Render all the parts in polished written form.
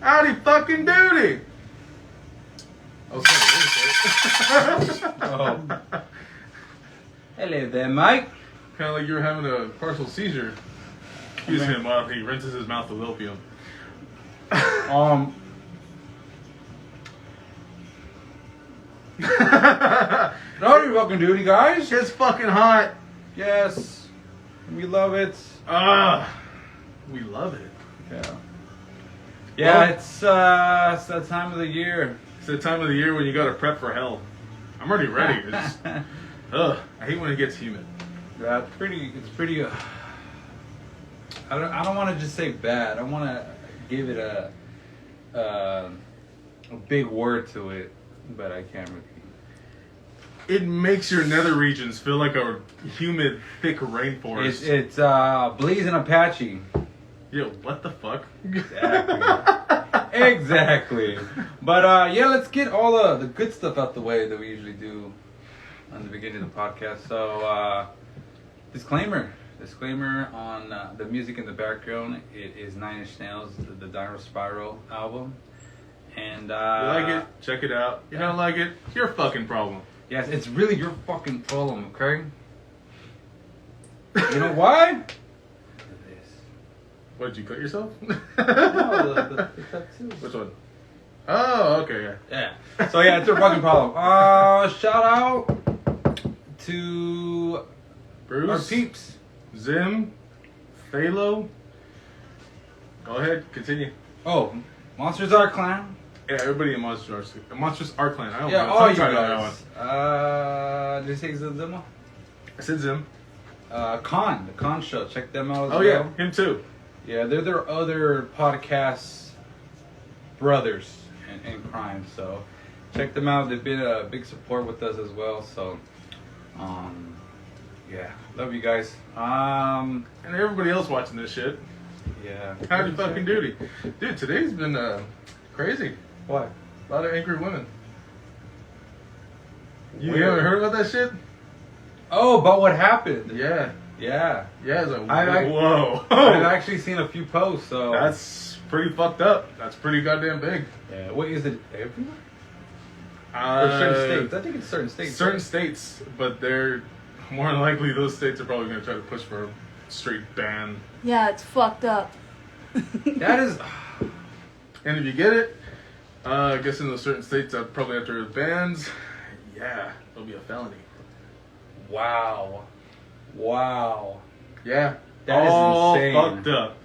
Howdy fucking doody! Oh, sorry. Oh. Hello there, Mike. Kind of like you were having a partial seizure. Excuse him while he rinses his mouth with opium. Howdy fucking duty, guys. It's fucking hot. Yes, we love it. We love it. Yeah. Yeah, Well, it's that time of the year. It's the time of the year when you gotta prep for hell. I'm already ready. It's, I hate when it gets humid. Yeah, it's pretty. I don't want to just say bad. I want to give it a big word to it, but I can't repeat. It makes your nether regions feel like a humid, thick rainforest. It's blazing Apache. Yo, what the fuck? Exactly. But yeah, let's get all the good stuff out the way that we usually do on the beginning of the podcast. So disclaimer on the music in the background. It is Nine Inch Nails, the Dino Spiral album. And You like it? Check it out. You don't like it? Your fucking problem. Yes, it's really your fucking problem, okay? You know why? What, did you cut yourself? No, the tattoo. Which one? Oh, okay, Yeah. So yeah, it's your fucking problem. Shout out to Bruce, our peeps. Zim, Phalo. Go ahead, continue. Oh, Monsters Are Clan. Yeah, everybody in Monsters Are Clan. I don't Yeah, know. all you Tongue-tied on guys. Did you say Zim? I said Zim. The Con Show. Check them out as Oh, well. yeah, him too. Yeah, they're their other podcast brothers in crime. So check them out. They've been a big support with us as well. So, yeah, love you guys. And everybody else watching this shit. Yeah. Howdy fucking duty. Dude, today's been crazy. What? A lot of angry women. You Weird. haven't heard about that shit? Oh, about what happened? Yeah. Yeah. Yeah, it's like, I've whoa. I've actually seen a few posts. So That's pretty fucked up. That's pretty goddamn big. yeah. What is it? Everywhere? Or certain states? I think it's certain states. Certain right? states, but they're more than likely those states are probably going to try to push for a straight ban. Yeah, it's fucked up. That is. And if you get it, I guess in those certain states, probably after the bans, yeah, it'll be a felony. Wow. Yeah. That is all insane. fucked up.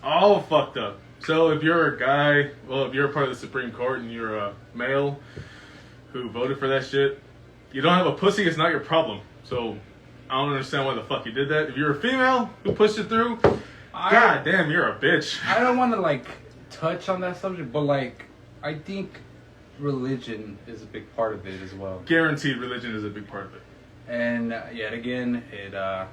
All fucked up. So if you're a guy, well, if you're a part of the Supreme Court and you're a male who voted for that shit, you don't have a pussy, it's not your problem. So I don't understand why the fuck you did that. If you're a female who pushed it through, god damn, you're a bitch. I don't want to like touch on that subject, but like I think religion is a big part of it as well. Guaranteed religion is a big part of it. And yet again, it Well,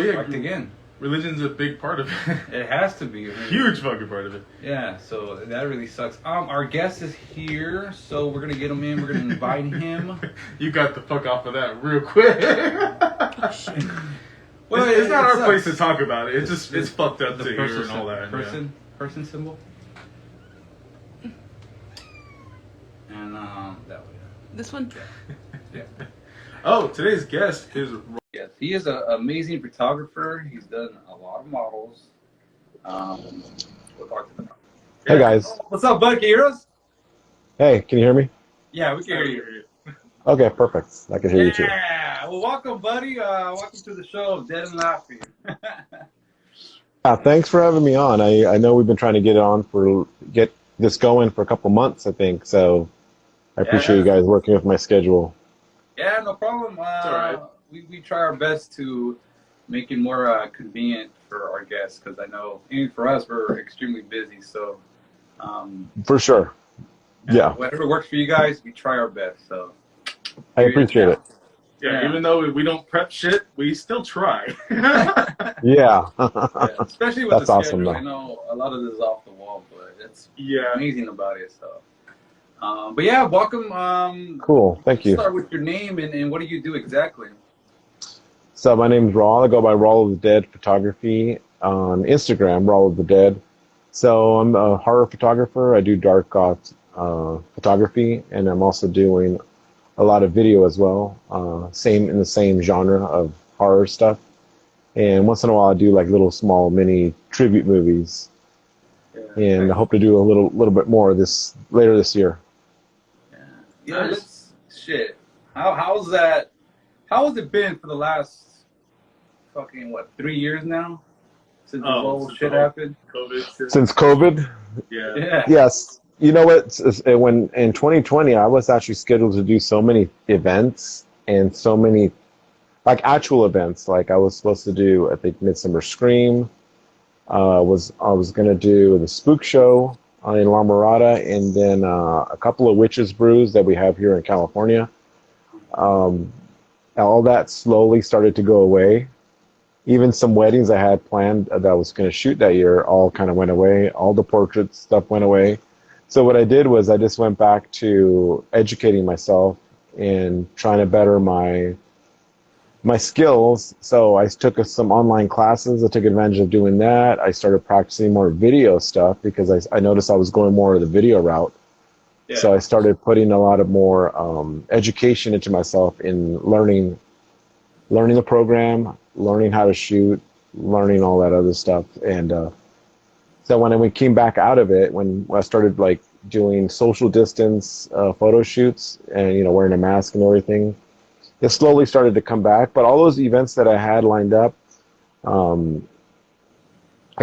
yeah, fucked again. religion's a big part of it. It has to be. I mean, Huge fucking part of it. Yeah, so that really sucks. Our guest is here, so we're gonna get him in. We're gonna invite him. You got the fuck off of that real quick. Well, it's not our sucks. place to talk about it. It's just it's fucked up The to hear and all that. person symbol. And that way. This one? Yeah. Oh, today's guest is. Yes, he is an amazing photographer. He's done a lot of models. We'll talk to him. Hey guys. What's up, bud? Can you hear us? Hey, can you hear me? Yeah, we can hear you. Okay, perfect. I can hear you too. Yeah. Well, welcome, buddy. Welcome to the show of Dead and Laughing. Thanks for having me on. I know we've been trying to get this going for a couple months, I think. So I appreciate you guys working with my schedule. Yeah, no problem. It's all right. We try our best to make it more convenient for our guests because I know, even for us, we're extremely busy. So, For sure. Yeah, whatever works for you guys, we try our best. So, I appreciate it. Yeah, even though we don't prep shit, we still try. Yeah. yeah, especially with That's the awesome, schedule. though. I know a lot of this is off the wall, but it's Yeah. amazing about it. So, but yeah, welcome. Cool. Thank you. Start with your name and what do you do exactly? So my name's Rawl. I go by Rawl of the Dead Photography on Instagram, Rawl of the Dead. So I'm a horror photographer. I do dark photography, and I'm also doing a lot of video as well. Same in the same genre of horror stuff. And once in a while, I do like little small mini tribute movies, and I Yeah. hope to do a little bit more this later this year. Yeah, let's shit. How's that? How has it been for the last fucking what 3 years now since the whole Since the shit whole happened? COVID shit. Since COVID, Yeah. Yeah. yes. You know what? When in 2020, I was actually scheduled to do so many events and so many like actual events. Like I was supposed to do, I think, Midsummer Scream. I was gonna do the Spook Show in La Mirada, and then a couple of Witches Brews that we have here in California. Um, all that slowly started to go away. Even some weddings I had planned that I was going to shoot that year all kind of went away. All the portrait stuff went away. So what I did was I just went back to educating myself and trying to better my skills. So I took some online classes. I took advantage of doing that. I started practicing more video stuff because I noticed I was going more of the video route. Yeah. So I started putting a lot of more education into myself in learning the program, learning how to shoot, learning all that other stuff. And so when we came back out of it, when I started like doing social distance photo shoots and wearing a mask and everything, it slowly started to come back. But all those events that I had lined up, I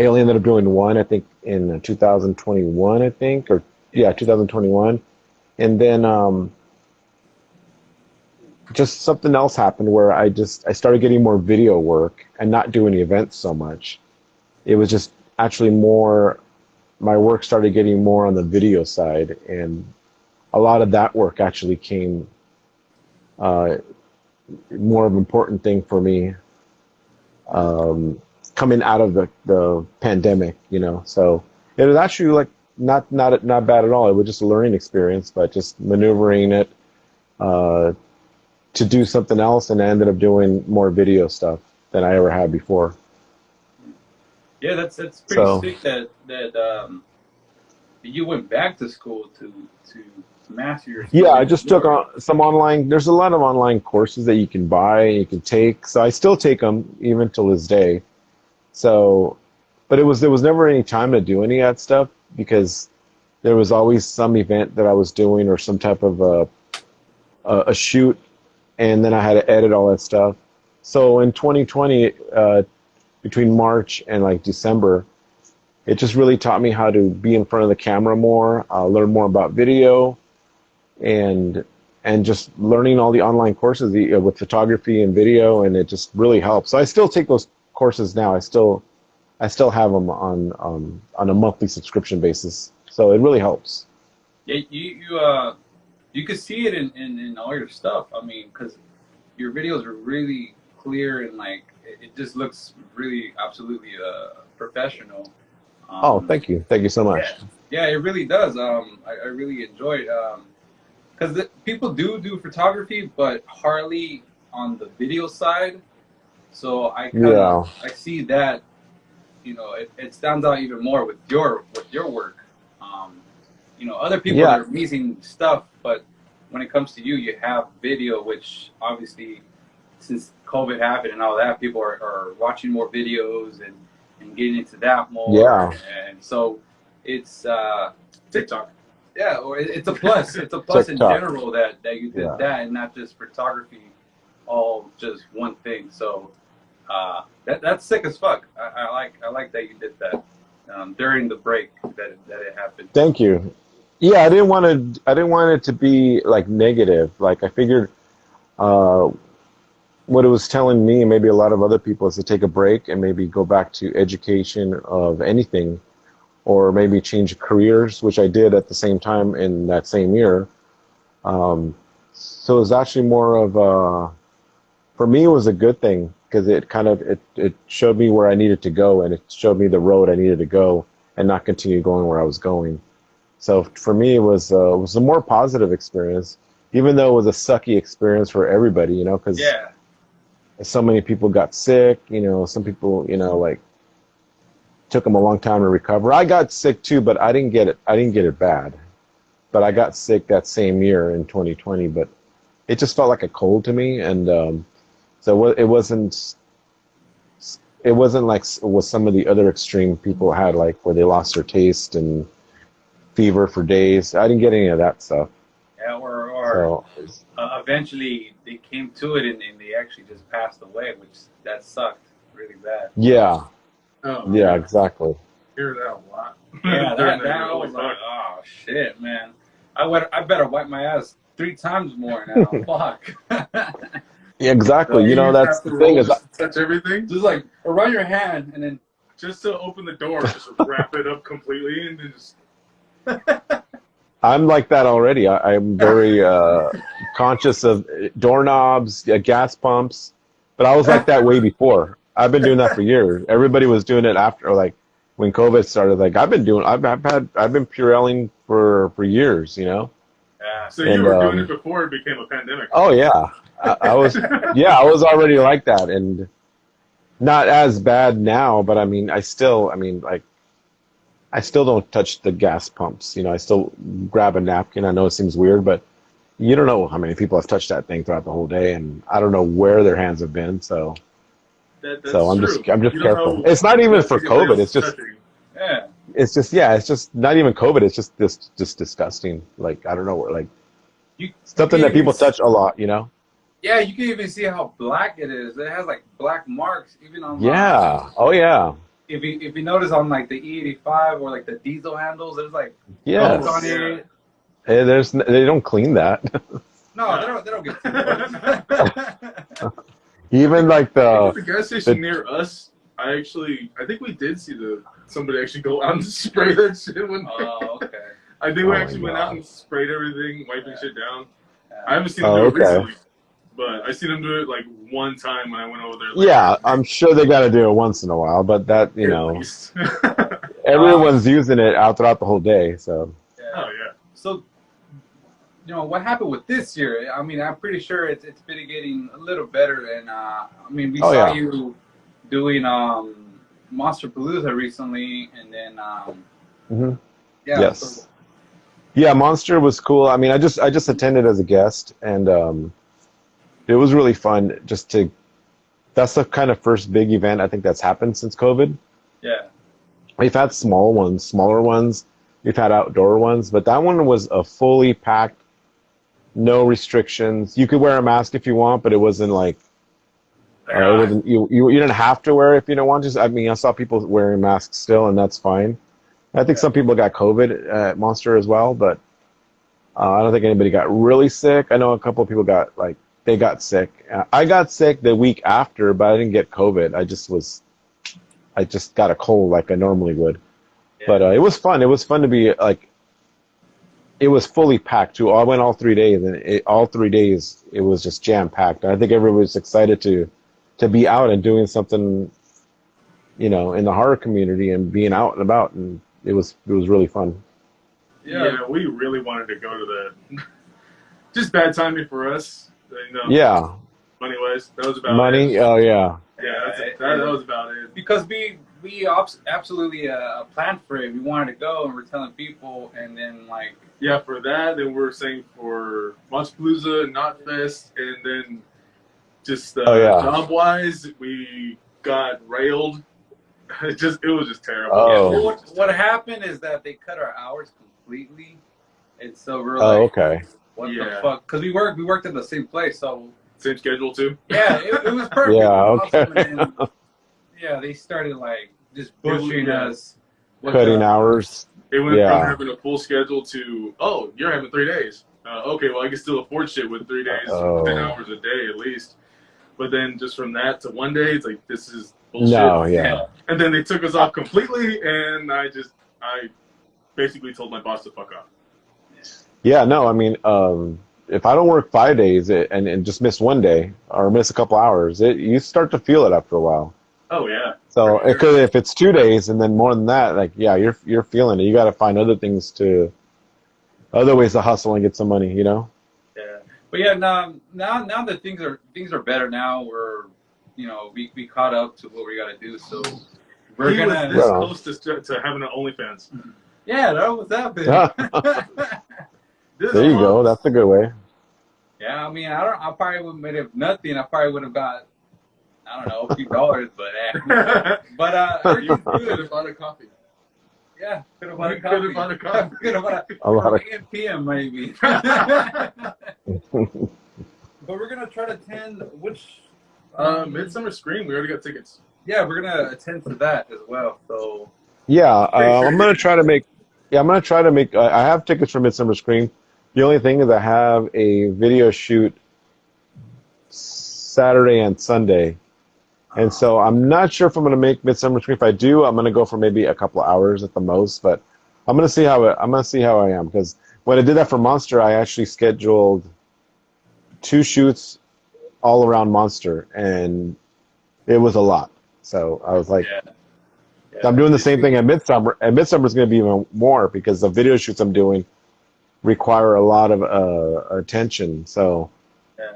only ended up doing one, I think, in 2021, I think, or yeah, 2021. And then just something else happened where I started getting more video work and not doing events so much. It was just actually more, my work started getting more on the video side, and a lot of that work actually came more of an important thing for me coming out of the pandemic, So it was actually like not bad at all. It was just a learning experience, but just maneuvering it to do something else, and I ended up doing more video stuff than I ever had before. Yeah, that's pretty So sick that you went back to school to master your yeah, skill I even just took more. some online. There's a lot of online courses that you can buy and you can take. So I still take them even till this day. So, but there was never any time to do any of that stuff because there was always some event that I was doing or some type of a shoot, and then I had to edit all that stuff. So in 2020, between March and like December, it just really taught me how to be in front of the camera more, learn more about video, and just learning all the online courses with photography and video, and it just really helps. So I still take those courses now. I still have them on a monthly subscription basis. So it really helps. Yeah, you could see it in all your stuff. I mean, because your videos are really clear and like it just looks really absolutely professional. Oh, Um, thank you so yeah, much. yeah, it really does. I really enjoy it because people do photography, but hardly on the video side. So Yeah, I see that it stands out even more with your work. Um, other people yeah, are amazing stuff, but when it comes to you, you have video, which obviously since COVID happened and all that, people are watching more videos and getting into that more, yeah. and so it's TikTok. yeah, or it's a plus. It's a plus in TikTok. general that you did Yeah. that and not just photography, all just one thing. So that's sick as fuck. I like that you did that during the break that it happened. Thank you. Yeah, I didn't want it to be like negative. Like I figured uh, what it was telling me and maybe a lot of other people is to take a break and maybe go back to education of anything or maybe change careers, which I did at the same time in that same year. So it was actually more of for me, it was a good thing because it showed me where I needed to go, and it showed me the road I needed to go and not continue going where I was going. So for me, it was a more positive experience, even though it was a sucky experience for everybody, because Yeah, so many people got sick. Some people, like took them a long time to recover. I got sick too, but I didn't get it. I didn't get it bad. But I got sick that same year in 2020. But it just felt like a cold to me, and so it wasn't. It wasn't like what some of the other extreme people had, like where they lost their taste and fever for days. I didn't get any of that stuff. Yeah, or eventually they came to it and they actually just passed away, which that sucked really bad. Yeah. Oh, Yeah, exactly. Hear that a lot. Yeah, that I was like, oh shit, man. I better wipe my ass 3 times more now. Fuck. Yeah, exactly. So You know, that's the thing is, just touch everything. Just like around your hand and then Just to open the door, just wrap it up completely and then just. I'm like that already. I'm very conscious of doorknobs, gas pumps, but I was like that way before. I've been doing that for years. Everybody was doing it after, like when COVID started. Like I've been Purelling for years, you know. Yeah. So you were doing it before it became a pandemic. Oh yeah, I was. Yeah, I was already like that, and not as bad now. But I mean, I still don't touch the gas pumps. You know, I still grab a napkin. I know it seems weird, but you don't know how many people have touched that thing throughout the whole day, and I don't know where their hands have been. So, That's I'm true. just You don't careful. know It's not even for anybody COVID. else It's just touching. yeah. it's just not even COVID. It's just disgusting. Like I don't know where, like something that people touch a lot. You know. Yeah, you can even see how black it is. It has like black marks even on. Yeah. Oh yeah. If you notice on like the E85 or like the diesel handles, there's like Yes. on it. Hey, they don't clean that. No, they don't get too much. Even like At the gas station near us, I think we did see somebody actually go out and spray that shit one day. Oh, okay. I think we Oh, actually went out God. and sprayed everything, wiping shit down. Yeah. I haven't seen them do it okay. recently, but I seen them do it like one time when I went over there. Like, Yeah, I'm sure they got to do it once in a while, but that, you at know, least. everyone's using it out throughout the whole day. So Yeah. Oh yeah. So, what happened with this year? I mean, I'm pretty sure it's been getting a little better, and I mean, we saw yeah. you doing Monster Palooza recently, and then Mhm. yeah. Yes. So, Yeah, Monster was cool. I mean, I just attended as a guest, and it was really fun. That's the kind of first big event I think that's happened since COVID. yeah. We've had smaller ones. We've had outdoor ones, but that one was a fully packed, no restrictions. You could wear a mask if you want, but it wasn't like it wasn't you didn't have to wear it if you don't want to. I mean, I saw people wearing masks still, and that's fine. I think some people got COVID at Monster as well, but I don't think anybody got really sick. I know a couple of people got sick. I got sick the week after, but I didn't get COVID. I just got a cold like I normally would. Yeah. But it was fun. It was fun to be like. It was fully packed too. I went all 3 days, and all 3 days it was just jam packed. I think everybody was excited to be out and doing something, you know, in the horror community and being out and about, and it was really fun. Yeah, we really wanted to go to that. Just bad timing for us. You know, Yeah, money wise, that was about money. it. Oh yeah. Yeah, that was about it. Because we absolutely planned for it. We wanted to go, and we're telling people, and then like. Yeah, for that, then we're saying for Monsterpalooza, Knotfest, and then just job-wise, we got railed. It was just terrible. Oh. Yeah, what happened is that they cut our hours completely, and so we're Oh, like, okay. what the fuck? Because we worked at the same place, so Same schedule too. yeah, it was perfect. Yeah, It was okay. awesome, and then, yeah, they started like just butchering us. with Cutting the- hours. It went Yeah. from having a full schedule to, oh, you're having 3 days. Okay, well, I can still afford shit with 3 days, 10 hours a day at least. But then just from that to 1 day, it's like, this is bullshit. No, yeah. And then they took us off completely, and I basically told my boss to fuck off. Yeah, no, I mean, if I don't work 5 days and just miss 1 day or miss a couple hours, you start to feel it after a while. Oh, yeah. So if it's 2 days and then more than that, like, yeah, you're feeling it. You got to find other ways to hustle and get some money, you know? Yeah, but yeah, now that things are better now, we're we caught up to what we got to do. So We're He was gonna. this Well. close to having an OnlyFans. Yeah, that was happening. This There you go. month- That's a good way. Yeah, I mean, I probably would have made it nothing. I probably would have got, I don't know, a few dollars, but You everything's could good. have bought a coffee. Yeah, could have bought a You coffee. could have bought a coffee. Could have bought A lot of- 8 p.m. maybe. But we're gonna try to attend which Midsummer Scream. We already got tickets. Yeah, we're gonna attend to that as well. So Yeah, I'm gonna try to make. Yeah, I'm gonna try to make. I have tickets for Midsummer Scream. The only thing is, I have a video shoot Saturday and Sunday, and so I'm not sure if I'm gonna make Midsummer Scream. If I do, I'm gonna go for maybe a couple of hours at the most. But I'm gonna see how I am, because when I did that for Monster, I actually scheduled 2 shoots all around Monster, and it was a lot. So I was like, yeah. I'm doing the same thing at Midsummer, and Midsummer is going to be even more because the video shoots I'm doing require a lot of attention. So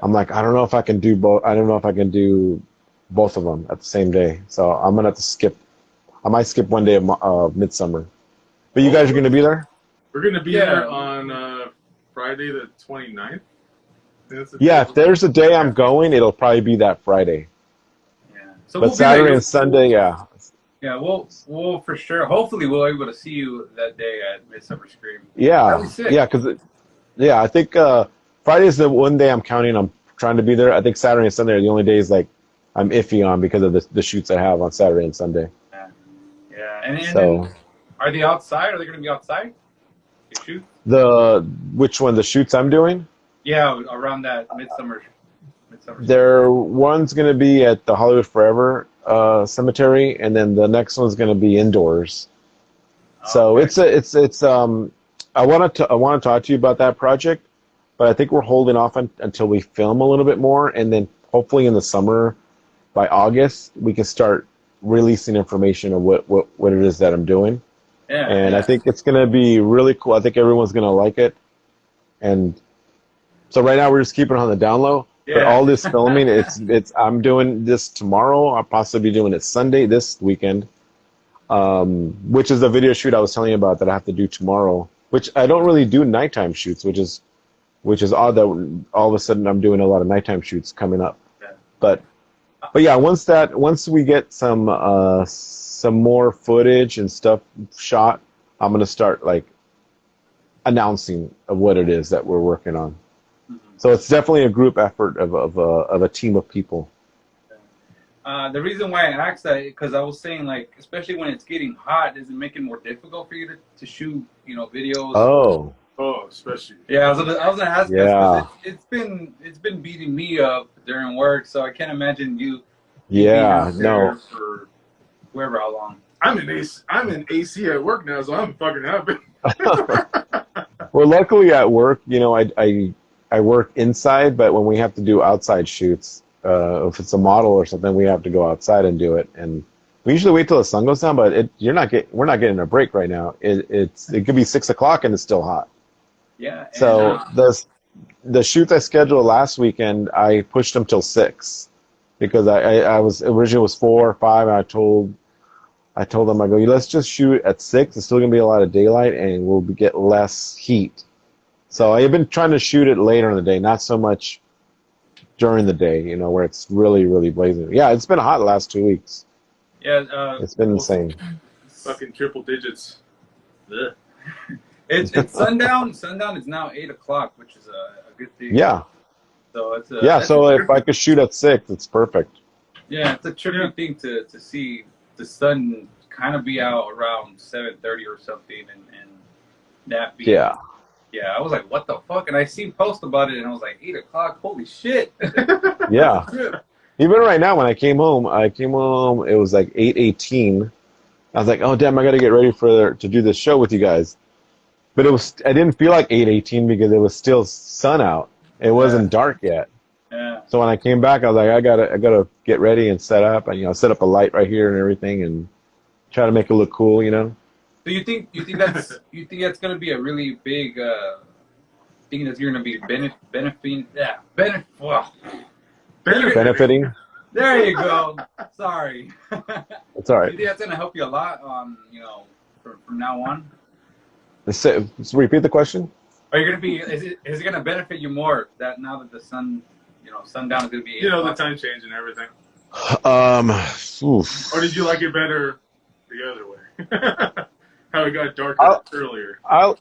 I'm like, I don't know if I can do both. I don't know if I can do both of them at the same day. So I'm gonna have to skip. I might skip one day of Midsummer. But you guys are going to be there? We're gonna be there on Friday the 29th. Yeah, if there's a day I'm going, it'll probably be that Friday. Yeah. So But we'll Saturday and Sunday, yeah. Yeah, we'll for sure. Hopefully, we'll be able to see you that day at Midsummer Scream. Yeah, That'd be sick. yeah, because I think Friday is the one day I'm counting. I'm trying to be there. I think Saturday and Sunday are the only days like I'm iffy on because of the shoots I have on Saturday and Sunday. Yeah. And So then, are they outside? Are they going to be outside? You shoot? which one? The shoots I'm doing? Yeah, around that Midsummer. One's going to be at the Hollywood Forever cemetery, and then the next one's going to be indoors. So okay. it's I want to talk to you about that project, but I think we're holding off until we film a little bit more, and then hopefully in the summer, by August, we can start releasing information on what it is that I'm doing. Yeah. And I think it's going to be really cool. I think everyone's going to like it. And so right now we're just keeping it on the down low. Yeah. But all this filming, I'm doing this tomorrow. I'll possibly be doing it Sunday, this weekend, which is the video shoot I was telling you about that I have to do tomorrow, which I don't really do nighttime shoots, which is odd that all of a sudden I'm doing a lot of nighttime shoots coming up. Yeah. But yeah, once we get some more footage and stuff shot, I'm gonna start like announcing of what it is that we're working on. So it's definitely a group effort of a team of people. The reason why I asked that because I was saying like, especially when it's getting hot, does it make it more difficult for you to shoot, videos? Oh, especially. Yeah, I was gonna ask Yeah. that 'cause it's been beating me up during work, so I can't imagine you. Yeah, being out there no. for whoever how long. I'm in AC at work now, so I'm fucking happy. Well, luckily at work, I work inside, but when we have to do outside shoots, if it's a model or something, we have to go outside and do it. And we usually wait till the sun goes down, but we're not getting a break right now. It could be 6 o'clock and it's still hot. Yeah. So the shoots I scheduled last weekend, I pushed them till 6 because I was originally was 4 or 5, and I told them, I go, let's just shoot at 6. It's still gonna be a lot of daylight, and we'll get less heat. So I've been trying to shoot it later in the day, not so much during the day, where it's really, really blazing. Yeah, it's been hot the last 2 weeks. Yeah. It's been insane. Fucking triple digits. Ugh. It's sundown. Sundown is now 8 o'clock, which is a good thing. Yeah. So it's So if I could shoot at 6, it's perfect. Yeah, it's a trippy thing to see the sun kind of be out around 7:30 or something, and that be. Yeah. Yeah, I was like, what the fuck? And I seen post about it, and I was like, 8 o'clock? Holy shit. Yeah. Even right now, when I came home, it was like 8:18. I was like, oh, damn, I got to get ready to do this show with you guys. But I didn't feel like 8:18 because it was still sun out. It wasn't dark yet. Yeah. So when I came back, I was like, I gotta get ready and set up, and set up a light right here and everything, and try to make it look cool, So you think that's gonna be a really big thing that's gonna be benefiting? Yeah, Benefiting. There you go. Sorry. It's all Do right. you think that's gonna help you a lot on, from now on? So repeat the question. Are you gonna be? Is it gonna benefit you more that now that the sun, sundown is gonna be 8 You know, the o'clock? time change and everything. Um, Or did you like it better the other way? How it got darker earlier. I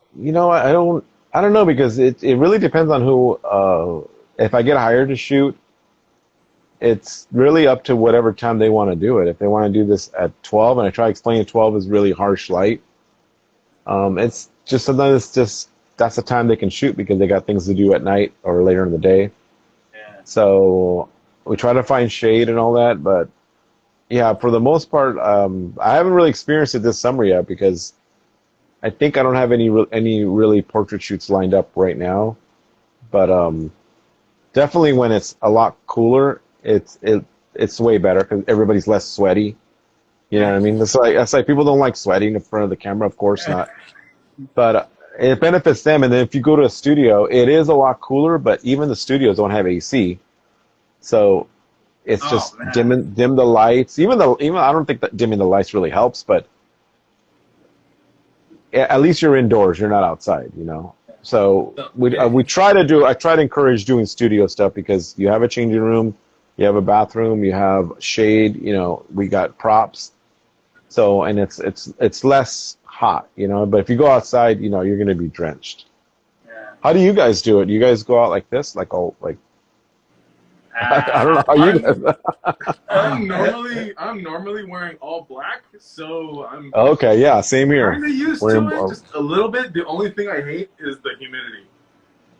don't know because it really depends on who. If I get hired to shoot, it's really up to whatever time they want to do it. If they want to do this at 12, and I try explaining 12 is really harsh light. It's just sometimes it's just that's the time they can shoot because they got things to do at night or later in the day. Yeah. So we try to find shade and all that, but yeah, for the most part, I haven't really experienced it this summer yet because I think I don't have any really portrait shoots lined up right now. But definitely when it's a lot cooler, it's way better because everybody's less sweaty. You know what I mean? That's like people don't like sweating in front of the camera, of course not. But it benefits them. And then if you go to a studio, it is a lot cooler, but even the studios don't have AC. So it's just dim the lights. Even I don't think that dimming the lights really helps, but at least you're indoors. You're not outside, So I try to encourage doing studio stuff because you have a changing room, you have a bathroom, you have shade. We got props. So and it's less hot, But if you go outside, you're going to be drenched. Yeah. How do you guys do it? Do you guys go out like this, like all like? I don't know how you guys. I'm normally wearing all black, so I'm Okay, yeah, same here. kind of used to it, just a little bit. The only thing I hate is the humidity.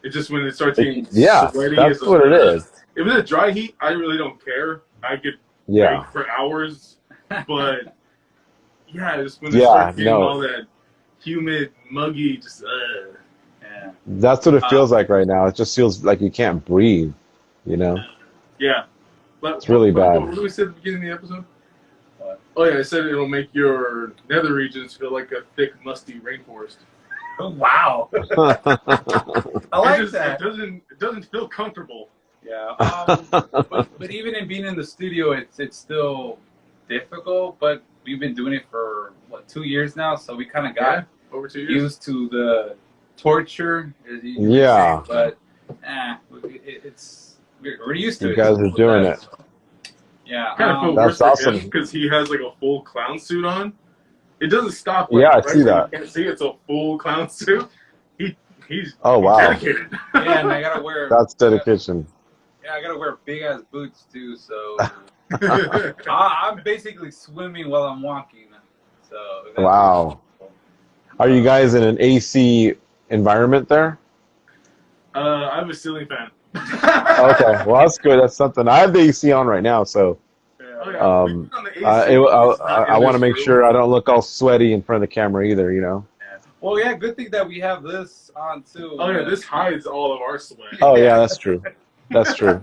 It's just when it starts getting sweaty. That's what it is. If it's a dry heat, I really don't care. I could Yeah. bake for hours, but yeah, just when it starts getting all that humid, muggy, just Yeah. That's what it feels like right now. It just feels like you can't breathe, Yeah. But It's really bad. What did we say at the beginning of the episode? What? Oh yeah, I said it'll make your nether regions feel like a thick, musty rainforest. Oh, wow. I like that. It doesn't feel comfortable. Yeah. But even in being in the studio, it's still difficult. But we've been doing it for 2 years now, so we kind of got over 2 years. used to the torture. As you Yeah. say, but we're used to it. You guys are doing it. Yeah. Kind of feel That's worse for awesome. him because he has like a full clown suit on. It doesn't stop. Yeah, I see that. You can't see it's a full clown suit. He's wow. dedicated. Yeah, and I gotta wear. That's dedication. Yeah, I gotta wear big ass boots too. So I'm basically swimming while I'm walking. So Wow. Are you guys in an AC environment there? I have a ceiling fan. Okay, well that's good. That's something. I have the AC on right now, so Oh, yeah. We put on the AC, I want to in make this sure room. I don't look all sweaty in front of the camera either. Well, yeah, good thing that we have this on too. Oh yeah, this hides all of our sweat. Oh yeah, that's true. That's true.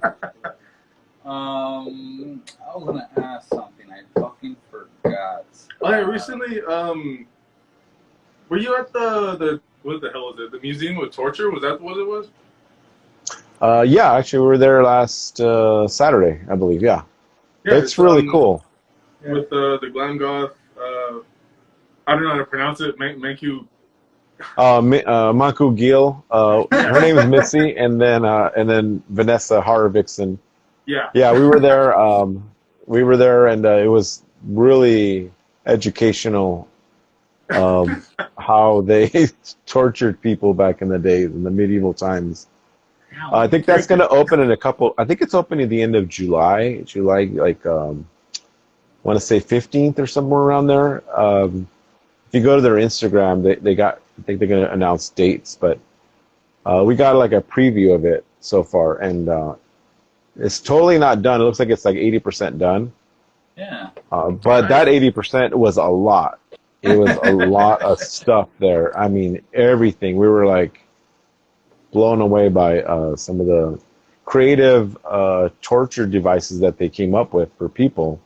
I was gonna ask something. I fucking forgot. Oh yeah, recently, were you at the what the hell is it? The Museum of Torture? Was that what it was? Yeah, actually, we were there last Saturday, I believe. Yeah, Yeah, it's really cool. With the glam goth. I don't know how to pronounce it. Manku. Manku Gill. Her name is Missy, and then Vanessa Harvixen. Yeah. Yeah, we were there. And it was really educational. How they tortured people back in the days, in the medieval times. I think that's going to open in I think it's opening at the end of July. Like, I want to say 15th or somewhere around there. If you go to their Instagram, I think they're going to announce dates, but we got like a preview of it so far, and it's totally not done. It looks like it's like 80% done. Yeah. But that 80% was a lot. It was a lot of stuff there. I mean, everything. We were like blown away by some of the creative torture devices that they came up with for people.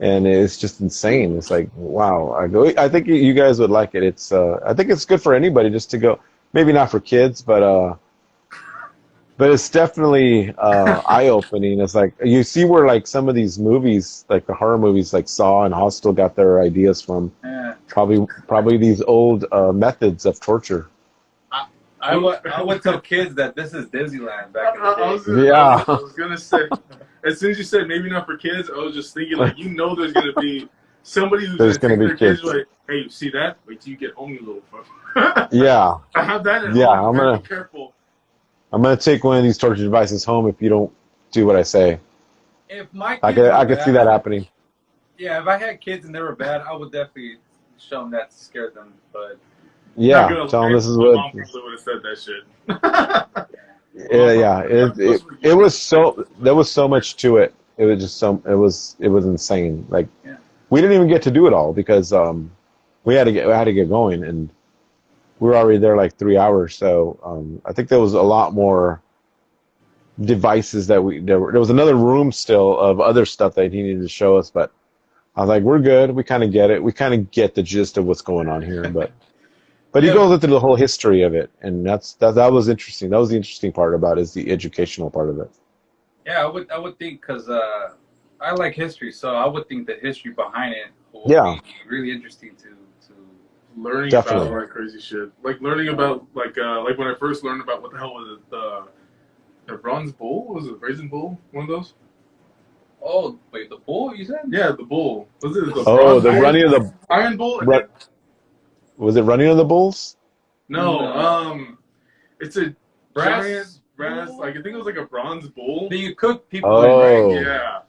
And it's just insane. It's like, wow. I think you guys would like it. I think it's good for anybody just to go. Maybe not for kids, but but it's definitely eye-opening. It's like you see where like some of these movies, like the horror movies, like Saw and Hostel, got their ideas from. Yeah. Probably these old methods of torture. I would tell kids that this is Disneyland back in the I day. was, Yeah. I was gonna say, as soon as you said maybe not for kids, I was just thinking like there's gonna be somebody who's There's gonna gonna take be their kids. kids like, hey, you see that? Wait till you get home, you little fuck. Yeah, I have that at yeah. home. You gotta be careful. I'm gonna take one of these torture devices home if you don't do what I say. If my I kids were could see that bad, happening. yeah, if I had kids and they were bad, I would definitely show them that to scare them. But Not Yeah, gonna tell them lie, this is my what. mom probably would have said that shit. Yeah, yeah. It was so there was so much to it. It was just it was insane. Like yeah, we didn't even get to do it all because we had to get going and we were already there like 3 hours. So I think there was a lot more devices there was another room still of other stuff that he needed to show us, but I was like, we're good. We kind of get it. We kind of get the gist of what's going on here, but he yeah, goes into the whole history of it, and that was interesting. That was the interesting part about it, is the educational part of it. yeah. I would think because I like history, so I would think the history behind it would Yeah, be really interesting to. Learning about definitely. like crazy shit, like learning about like when I first learned about what the hell was it the bronze bull, was it the brazen bull, one of those? Oh wait, the bull you said? Yeah, the bull. Was it the Oh, bronze the bull? running of the Iron bull? And then, run, was it running of the bulls? no, No. it's a Brass giant brass. bull? Like I think it was like a bronze bull. That you cook people in, Oh, right? Yeah,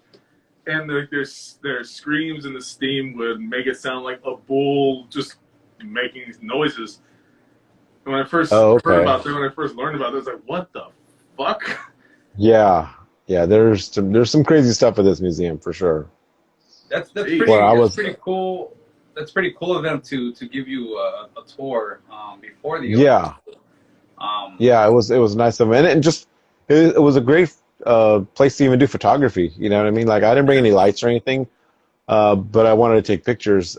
and their screams and the steam would make it sound like a bull just making these noises. And when I first oh, heard okay. about that, when I first learned about it, I was like, "What the fuck?" Yeah, yeah. There's some crazy stuff at this museum for sure. That's Jeez. Where pretty I that's was, pretty cool. That's pretty cool of them to give you a tour before the open. yeah, Um, yeah. It was nice of them, and it was a great place to even do photography. You know what I mean? Like I didn't bring any lights or anything, but I wanted to take pictures.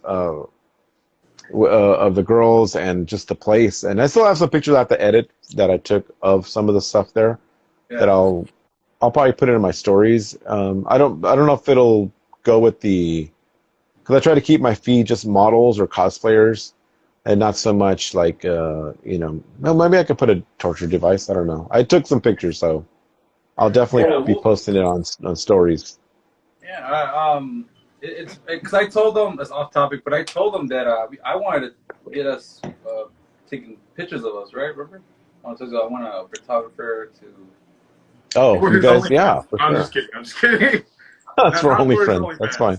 Of the girls and just the place. And I still have some pictures I have to edit that I took of some of the stuff there that yeah, I'll probably put it in my stories. I don't know if it'll go with because I try to keep my feed just models or cosplayers and not so much like well, maybe I could put a torture device. I don't know. I took some pictures, so I'll definitely yeah, be well, posting it on stories. yeah. It's because I told them that's off topic, but I told them that I wanted to get us taking pictures of us, right? Remember? I want a photographer to. Oh, We're you his guys, yeah, OnlyFans. for I'm sure. just kidding. I'm just kidding. That's for Not only for his friends. That's fine.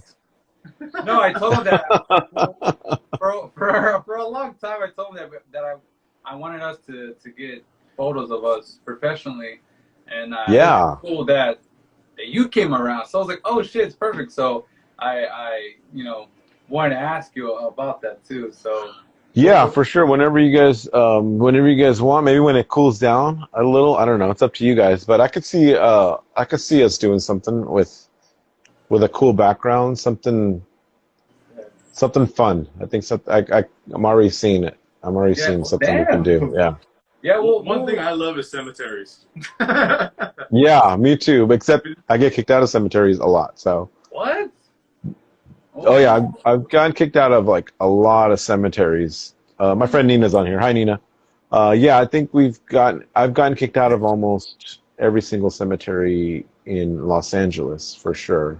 OnlyFans. No, I told them that for a long time. I told them that I wanted us to get photos of us professionally, and it Yeah. was cool that you came around. So I was like, oh shit, it's perfect. So I wanted to ask you about that too. So Yeah, for sure. Whenever you guys want, maybe when it cools down a little, I don't know. It's up to you guys, but I could see us doing something with a cool background, something fun. I think I'm already seeing it. I'm already yeah, seeing well, something we can damn. do. Yeah, Yeah, well, One thing I love is cemeteries. yeah, me too. Except I get kicked out of cemeteries a lot. So, what? oh yeah, I've gotten kicked out of like a lot of cemeteries. My friend Nina's on here. Hi, Nina. Yeah, I think I've gotten kicked out of almost every single cemetery in Los Angeles for sure.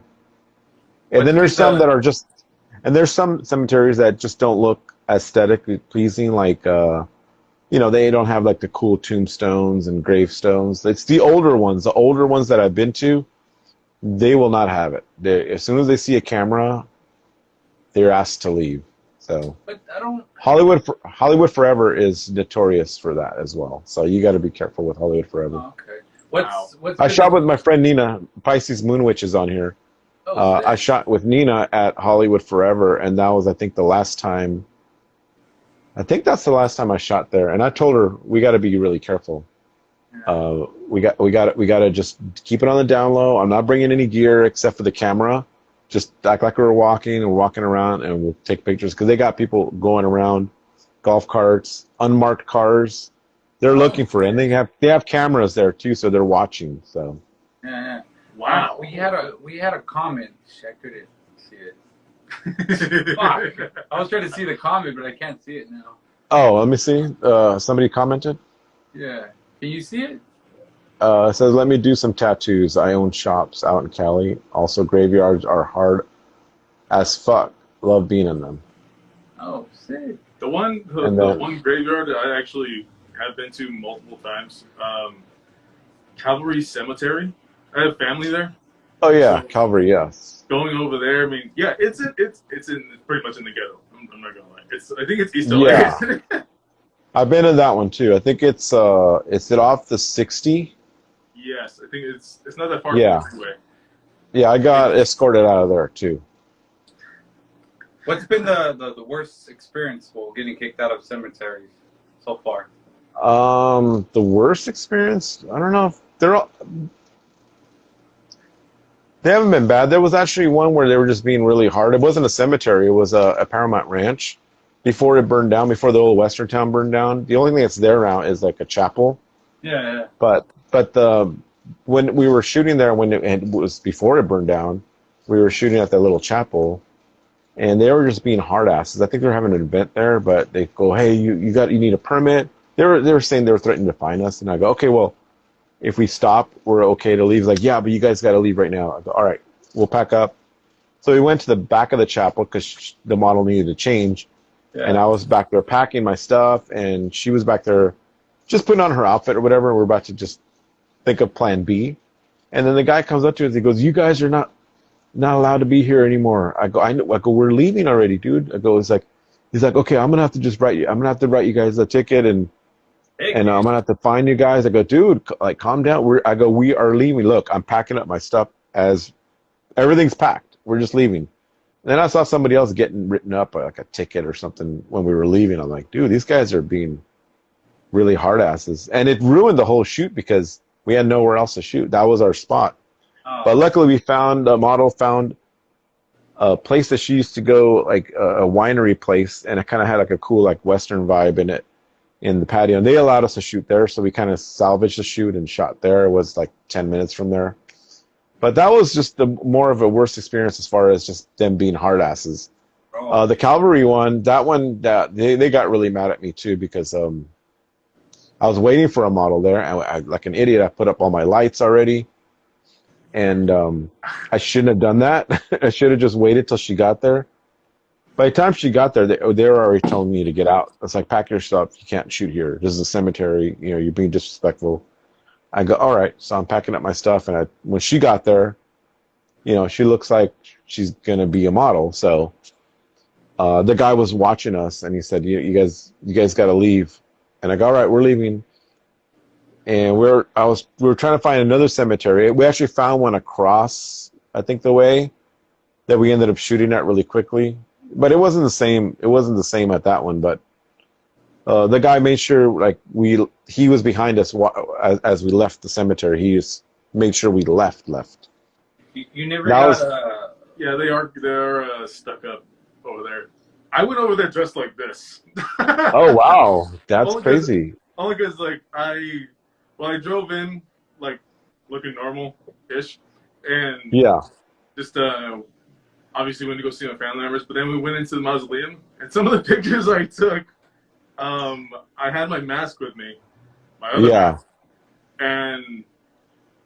And What's then there's some the that are just, and there's some cemeteries that just don't look aesthetically pleasing. Like, they don't have like the cool tombstones and gravestones. It's the older ones. The older ones that I've been to, they will not have it. As soon as they see a camera, they're asked to leave. So But I don't. Hollywood Forever is notorious for that as well. So you got to be careful with Hollywood Forever. Oh, okay. Wow. What's I been shot with my friend Nina. Pisces Moon Witch is on here. oh I sick. shot with Nina at Hollywood Forever, and that was, I think, the last time. I think that's the last time I shot there. And I told her we got to be really careful. Yeah. We got to just keep it on the down low. I'm not bringing any gear except for the camera. Just act like we're walking around, and we'll take pictures because they got people going around, golf carts, unmarked cars, They're Oh, looking for it, and they have cameras there too, so they're watching. So yeah, yeah. Wow. We had a comment. Shit, I couldn't see it. Fuck. I was trying to see the comment, but I can't see it now. let me see. Somebody commented. Yeah. Can you see it? It says, "Let me do some tattoos. I own shops out in Cali. Also, graveyards are hard as fuck. Love being in them." Oh, sick. The one, the, And the then, one graveyard that I actually have been to multiple times, Calvary Cemetery. I have family there, oh yeah, so Calvary, yes, going over there. I mean, yeah, it's pretty much in the ghetto. I'm not gonna lie. I think it's East yeah. LA. I've been in that one too. I think it's it off the 60. Yes, I think it's not that far from the Yeah, freeway. yeah. I got It's escorted out of there too. What's been the worst experience while getting kicked out of cemeteries so far? The worst experience? I don't know. If they haven't been bad. There was actually one where they were just being really hard. It wasn't a cemetery. It was a Paramount Ranch. Before it burned down, before the old Western town burned down, the only thing that's there now is like a chapel. Yeah, yeah. But the when we were shooting there, when it was before it burned down, we were shooting at that little chapel, and they were just being hard asses. I think they were having an event there, but they go, "Hey, you need a permit." They were saying they were threatening to fine us, and I go, "Okay, well, if we stop, we're okay to leave." He's like, "Yeah, but you guys got to leave right now." I go, "All right, we'll pack up." So we went to the back of the chapel because the model needed to change, and Yeah. I was back there packing my stuff, and she was back there just putting on her outfit or whatever. We're about to just think of Plan B, and then the guy comes up to us. He goes, "You guys are not allowed to be here anymore." I go, "I know." I go, "We're leaving already, dude." I go, he's like, "Okay, I'm gonna have to just write you. I'm gonna have to write you guys a ticket, and Hey, I'm gonna have to find you guys." I go, "Dude, like, calm down." We are leaving. Look, I'm packing up my stuff as everything's packed. We're just leaving. And then I saw somebody else getting written up like a ticket or something when we were leaving. I'm like, dude, these guys are being really hard asses, and it ruined the whole shoot because we had nowhere else to shoot. That was our spot. But oh, luckily, we found a model found a place that she used to go, like a winery place, and it kind of had like a cool like Western vibe in it in the patio. And they allowed us to shoot there, so we kind of salvaged the shoot and shot there. It was like 10 minutes from there. But that was just the more of a worst experience as far as just them being hard asses. bro. The Calvary one, that they got really mad at me too because I was waiting for a model there, and like an idiot, I put up all my lights already, and I shouldn't have done that. I should have just waited till she got there. By the time she got there, they were already telling me to get out. It's like, pack your stuff. You can't shoot here. This is a cemetery. You're being disrespectful. I go, all right. So I'm packing up my stuff, and when she got there, she looks like she's gonna be a model. So the guy was watching us, and he said, you guys got to leave." And I go, "All right, we're leaving." And we were trying to find another cemetery. We actually found one across, I think, the way that we ended up shooting at really quickly. But it wasn't the same. It wasn't the same at that one. But the guy made sure, like, he was behind us as we left the cemetery. He just made sure we left. You never That got was, Yeah, they're stuck up over there. I went over there dressed like this. oh wow, that's Only because crazy. like I drove in like looking normal ish, and Yeah, just obviously went to go see my family members. But then we went into the mausoleum, and some of the pictures I took, I had my mask with me, my other yeah, mask, and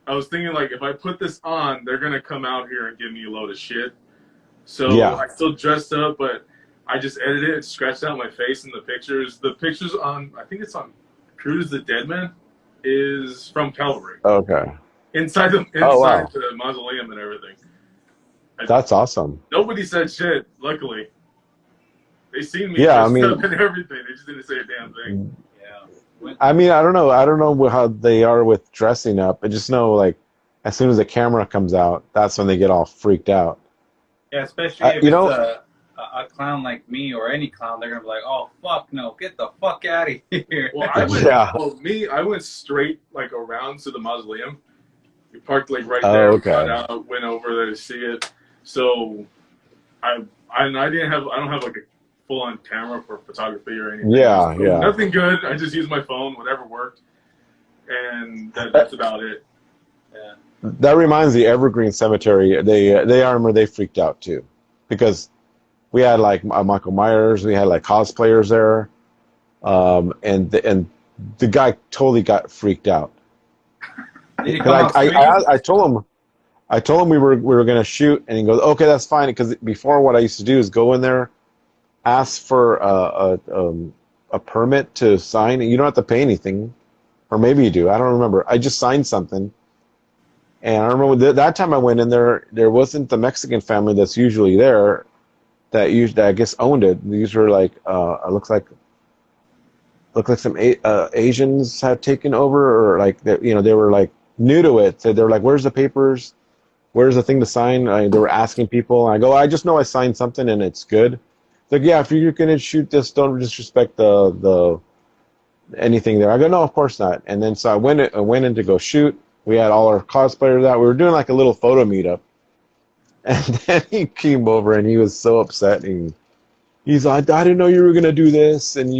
I was thinking like if I put this on, they're gonna come out here and give me a load of shit. So yeah. I still dressed up, but I just edited it, scratched out my face in the pictures. The pictures on, I think it's on Crude the Dead Man, is from Calvary. Okay. Inside Oh wow, the mausoleum and everything. that's awesome. Nobody said shit, luckily. They seen me Yeah, I dressed up mean, and everything. They just didn't say a damn thing. yeah. When, I don't know. I don't know how they are with dressing up. I just know, like, as soon as the camera comes out, that's when they get all freaked out. yeah, especially if You it's know, a clown like me or any clown, they're gonna be like, "Oh fuck no, get the fuck out of here." Well, yeah. I went straight like around to the mausoleum. We parked like right Oh, there, got okay. out, went over there to see it. So I don't have like a full on camera for photography or anything. Yeah, So yeah. nothing good. I just use my phone, whatever worked, and that's about it. Yeah. That reminds the Evergreen Cemetery. They freaked out too, because we had like Michael Myers, we had like cosplayers there, and the guy totally got freaked out. Did he come out swinging? I told him we were gonna shoot, and he goes, okay, that's fine. Because before, what I used to do is go in there, ask for a permit to sign. You don't have to pay anything, or maybe you do. I don't remember. I just signed something, and I remember that time I went in there. There wasn't the Mexican family that's usually there, that I guess owned it. These were like looks like some Asians had taken over, or like they were like new to it. So they were like, "Where's the papers? Where's the thing to sign?" They were asking people. And I go, "I just know I signed something and it's good." They're like, "Yeah, if you're gonna shoot this, don't disrespect the anything there." I go, "No, of course not." And then so I went in to go shoot. We had all our cosplayers out. We were doing like a little photo meetup, and then he came over and he was so upset. And he's like, "I didn't know you were gonna do this, and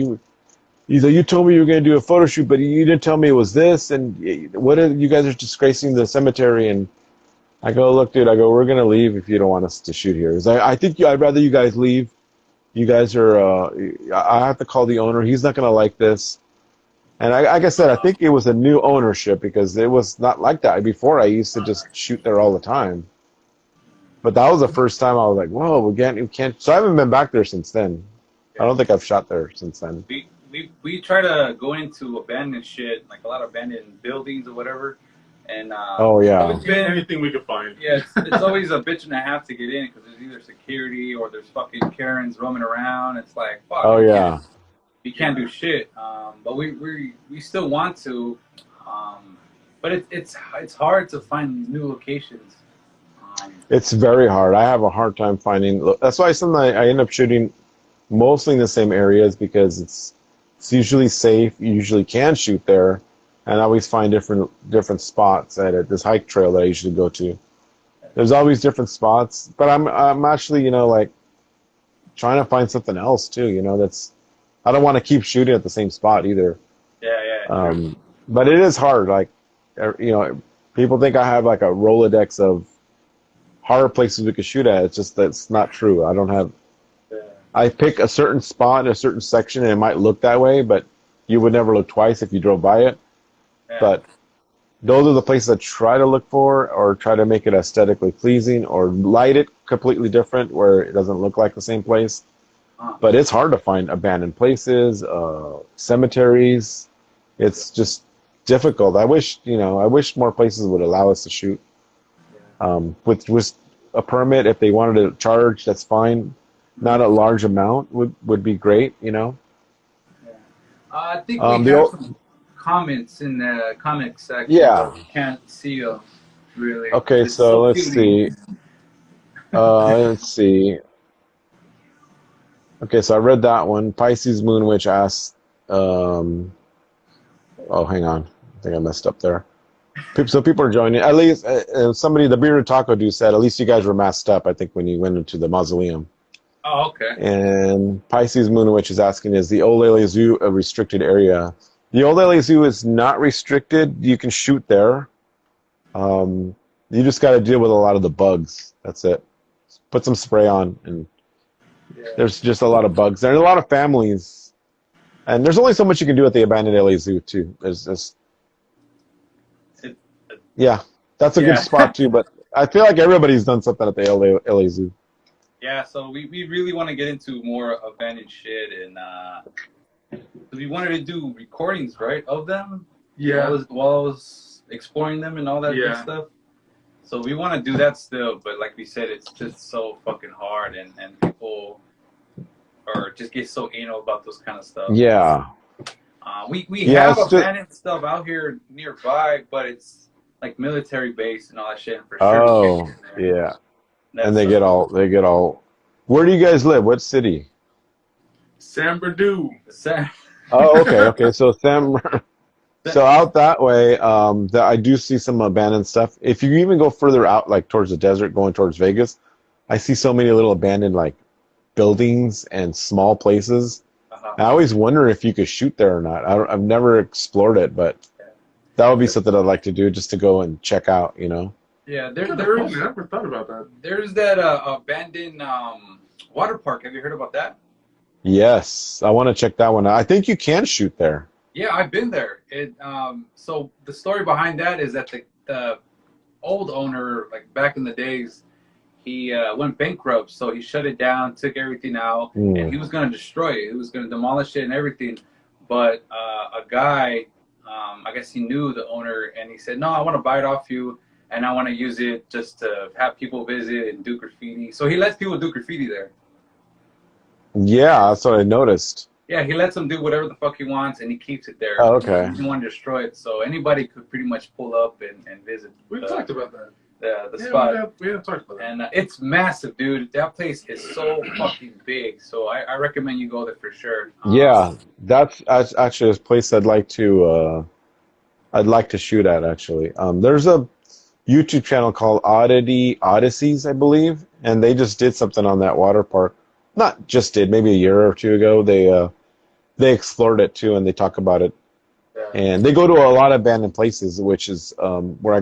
he's like, you told me you were going to do a photo shoot, but you didn't tell me it was this, and you guys are disgracing the cemetery." And I go, "Look, dude," I go, "we're going to leave if you don't want us to shoot here." I think I'd rather you guys leave. You guys are, I have to call the owner. He's not going to like this. And like I said, I think it was a new ownership, because it was not like that. Before, I used to just shoot there all the time. But that was the first time I was like, whoa, we can't. So I haven't been back there since then. I don't think I've shot there since then. We try to go into abandoned shit, like a lot of abandoned buildings or whatever, and oh yeah, it's been, anything we could find. Yeah, it's always a bitch and a half to get in, because there's either security or there's fucking Karens roaming around. It's like, fuck. Oh yeah, we can't do shit. But we still want to, but it's hard to find new locations. It's very hard. I have a hard time finding. That's why sometimes I end up shooting mostly in the same areas, because it's usually safe. You usually can shoot there, and I always find different spots at this hike trail that I usually go to. There's always different spots, but I'm actually like trying to find something else too. That's, I don't want to keep shooting at the same spot either. Yeah. But it is hard. Like people think I have like a Rolodex of horror places we could shoot at. It's just that's not true. I don't have. I pick a certain spot in a certain section, and it might look that way, but you would never look twice if you drove by it. Yeah. But those are the places I try to look for, or try to make it aesthetically pleasing, or light it completely different where it doesn't look like the same place. But it's hard to find abandoned places, cemeteries. It's just difficult. I wish more places would allow us to shoot. With a permit, if they wanted to charge, that's fine. Not a large amount would be great, Yeah. I think we have some comments in the comment section. Yeah. But we can't see them really. Okay, so let's see. Let's see. Okay, so I read that one. Pisces Moon Witch asked. Oh, hang on. I think I messed up there. So people are joining. At least somebody, the Bearded Taco Dude said, at least you guys were masked up, I think, when you went into the mausoleum. Oh, okay. And Pisces Moon Witch is asking, is the Old LA Zoo a restricted area? The Old LA Zoo is not restricted. You can shoot there. You just got to deal with a lot of the bugs. That's it. Put some spray on, and there's just a lot of bugs. There's a lot of families. And there's only so much you can do at the abandoned LA Zoo, too. There's just... Yeah, that's a good spot, too. But I feel like everybody's done something at the LA Zoo. Yeah, so we really want to get into more abandoned shit, and we wanted to do recordings, right, of them. Yeah. While I was exploring them and all that good stuff. So we want to do that still, but like we said, it's just so fucking hard, and people just get so anal about those kind of stuff. Yeah. We have abandoned stuff out here nearby, but it's like military base and all that shit. And for sure. Oh, yeah. And they get all. Where do you guys live? What city? San Bernardino. Oh, okay. So so out that way, I do see some abandoned stuff. If you even go further out, like towards the desert, going towards Vegas, I see so many little abandoned like buildings and small places. I always wonder if you could shoot there or not. I've never explored it, but that would be something I'd like to do, just to go and check out, you know? Yeah, I never thought about that. there's that abandoned water park. Have you heard about that? Yes, I want to check that one out. I think you can shoot there. Yeah, I've been there. So the story behind that is that the old owner, like back in the days, he went bankrupt, so he shut it down, took everything out, and he was going to destroy it. He was going to demolish it and everything. But a guy, I guess he knew the owner, and he said, "No, I want to buy it off you, and I want to use it just to have people visit and do graffiti." So he lets people do graffiti there. Yeah, that's what I noticed. Yeah, he lets him do whatever the fuck he wants, and he keeps it there. Oh, okay. He doesn't want to destroy it, so anybody could pretty much pull up and visit. We've talked about that. The spot. We have talked about that. And it's massive, dude. That place is so fucking big. So I recommend you go there for sure. Yeah, that's actually a place I'd like to shoot at, actually. There's a YouTube channel called Odysseys, I believe, and they just did something on that water park. Not just did, maybe a year or two ago. They explored it too, and they talk about it. Yeah. And they go to a lot of abandoned places, which is where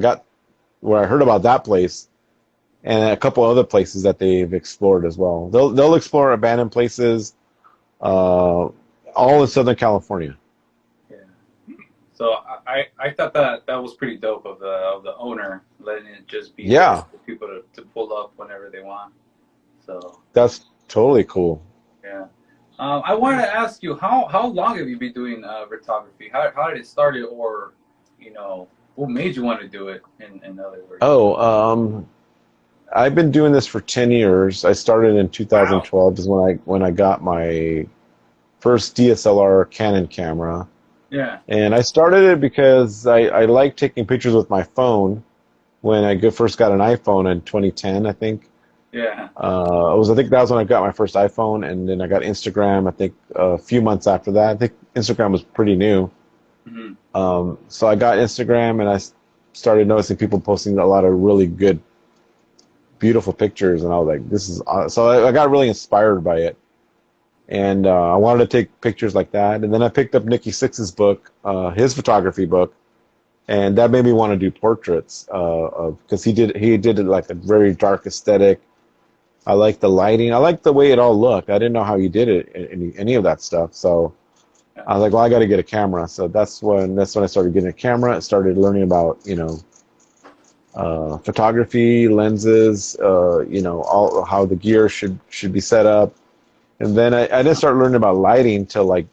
I heard about that place, and a couple other places that they've explored as well. They'll explore abandoned places, all in Southern California. Yeah. So I thought that was pretty dope of the owner letting it just be for people to pull up whenever they want. So that's totally cool. Yeah. I wanted to ask you, how long have you been doing photography? How did it start, or what made you want to do it? In other words. Oh, I've been doing this for 10 years. I started in 2012 is when I got my first DSLR Canon camera. Yeah. And I started it because I like taking pictures with my phone when I first got an iPhone in 2010, I think. Yeah. I think that was when I got my first iPhone, and then I got Instagram, I think a few months after that. I think Instagram was pretty new. Mm-hmm. So I got Instagram, and I started noticing people posting a lot of really good, beautiful pictures, and I was like, this is awesome. So I got really inspired by it. And I wanted to take pictures like that. And then I picked up Nikki Sixx's book, his photography book, and that made me want to do portraits because he did it like a very dark aesthetic. I liked the lighting. I liked the way it all looked. I didn't know how he did it, any of that stuff. So I was like, well, I got to get a camera. So that's when I started getting a camera. I started learning about photography, lenses, all how the gear should be set up. And then I didn't start learning about lighting till like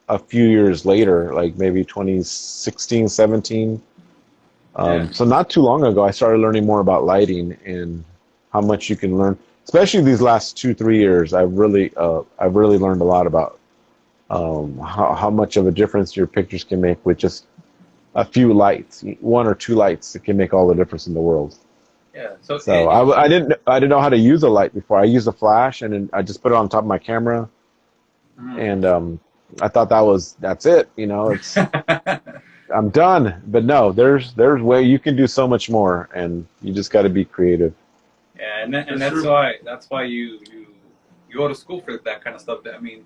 a few years later, like maybe 2016, 17. So not too long ago, I started learning more about lighting and how much you can learn. Especially these last 2-3 years, I've really learned a lot about how much of a difference your pictures can make with just a few lights, 1 or 2 lights that can make all the difference in the world. Yeah. So I didn't know how to use a light before. I used a flash, and then I just put it on top of my camera, and I thought that's it. It's I'm done. But no, there's way you can do so much more, and you just got to be creative. Yeah, and that's why you go to school for that kind of stuff. I mean,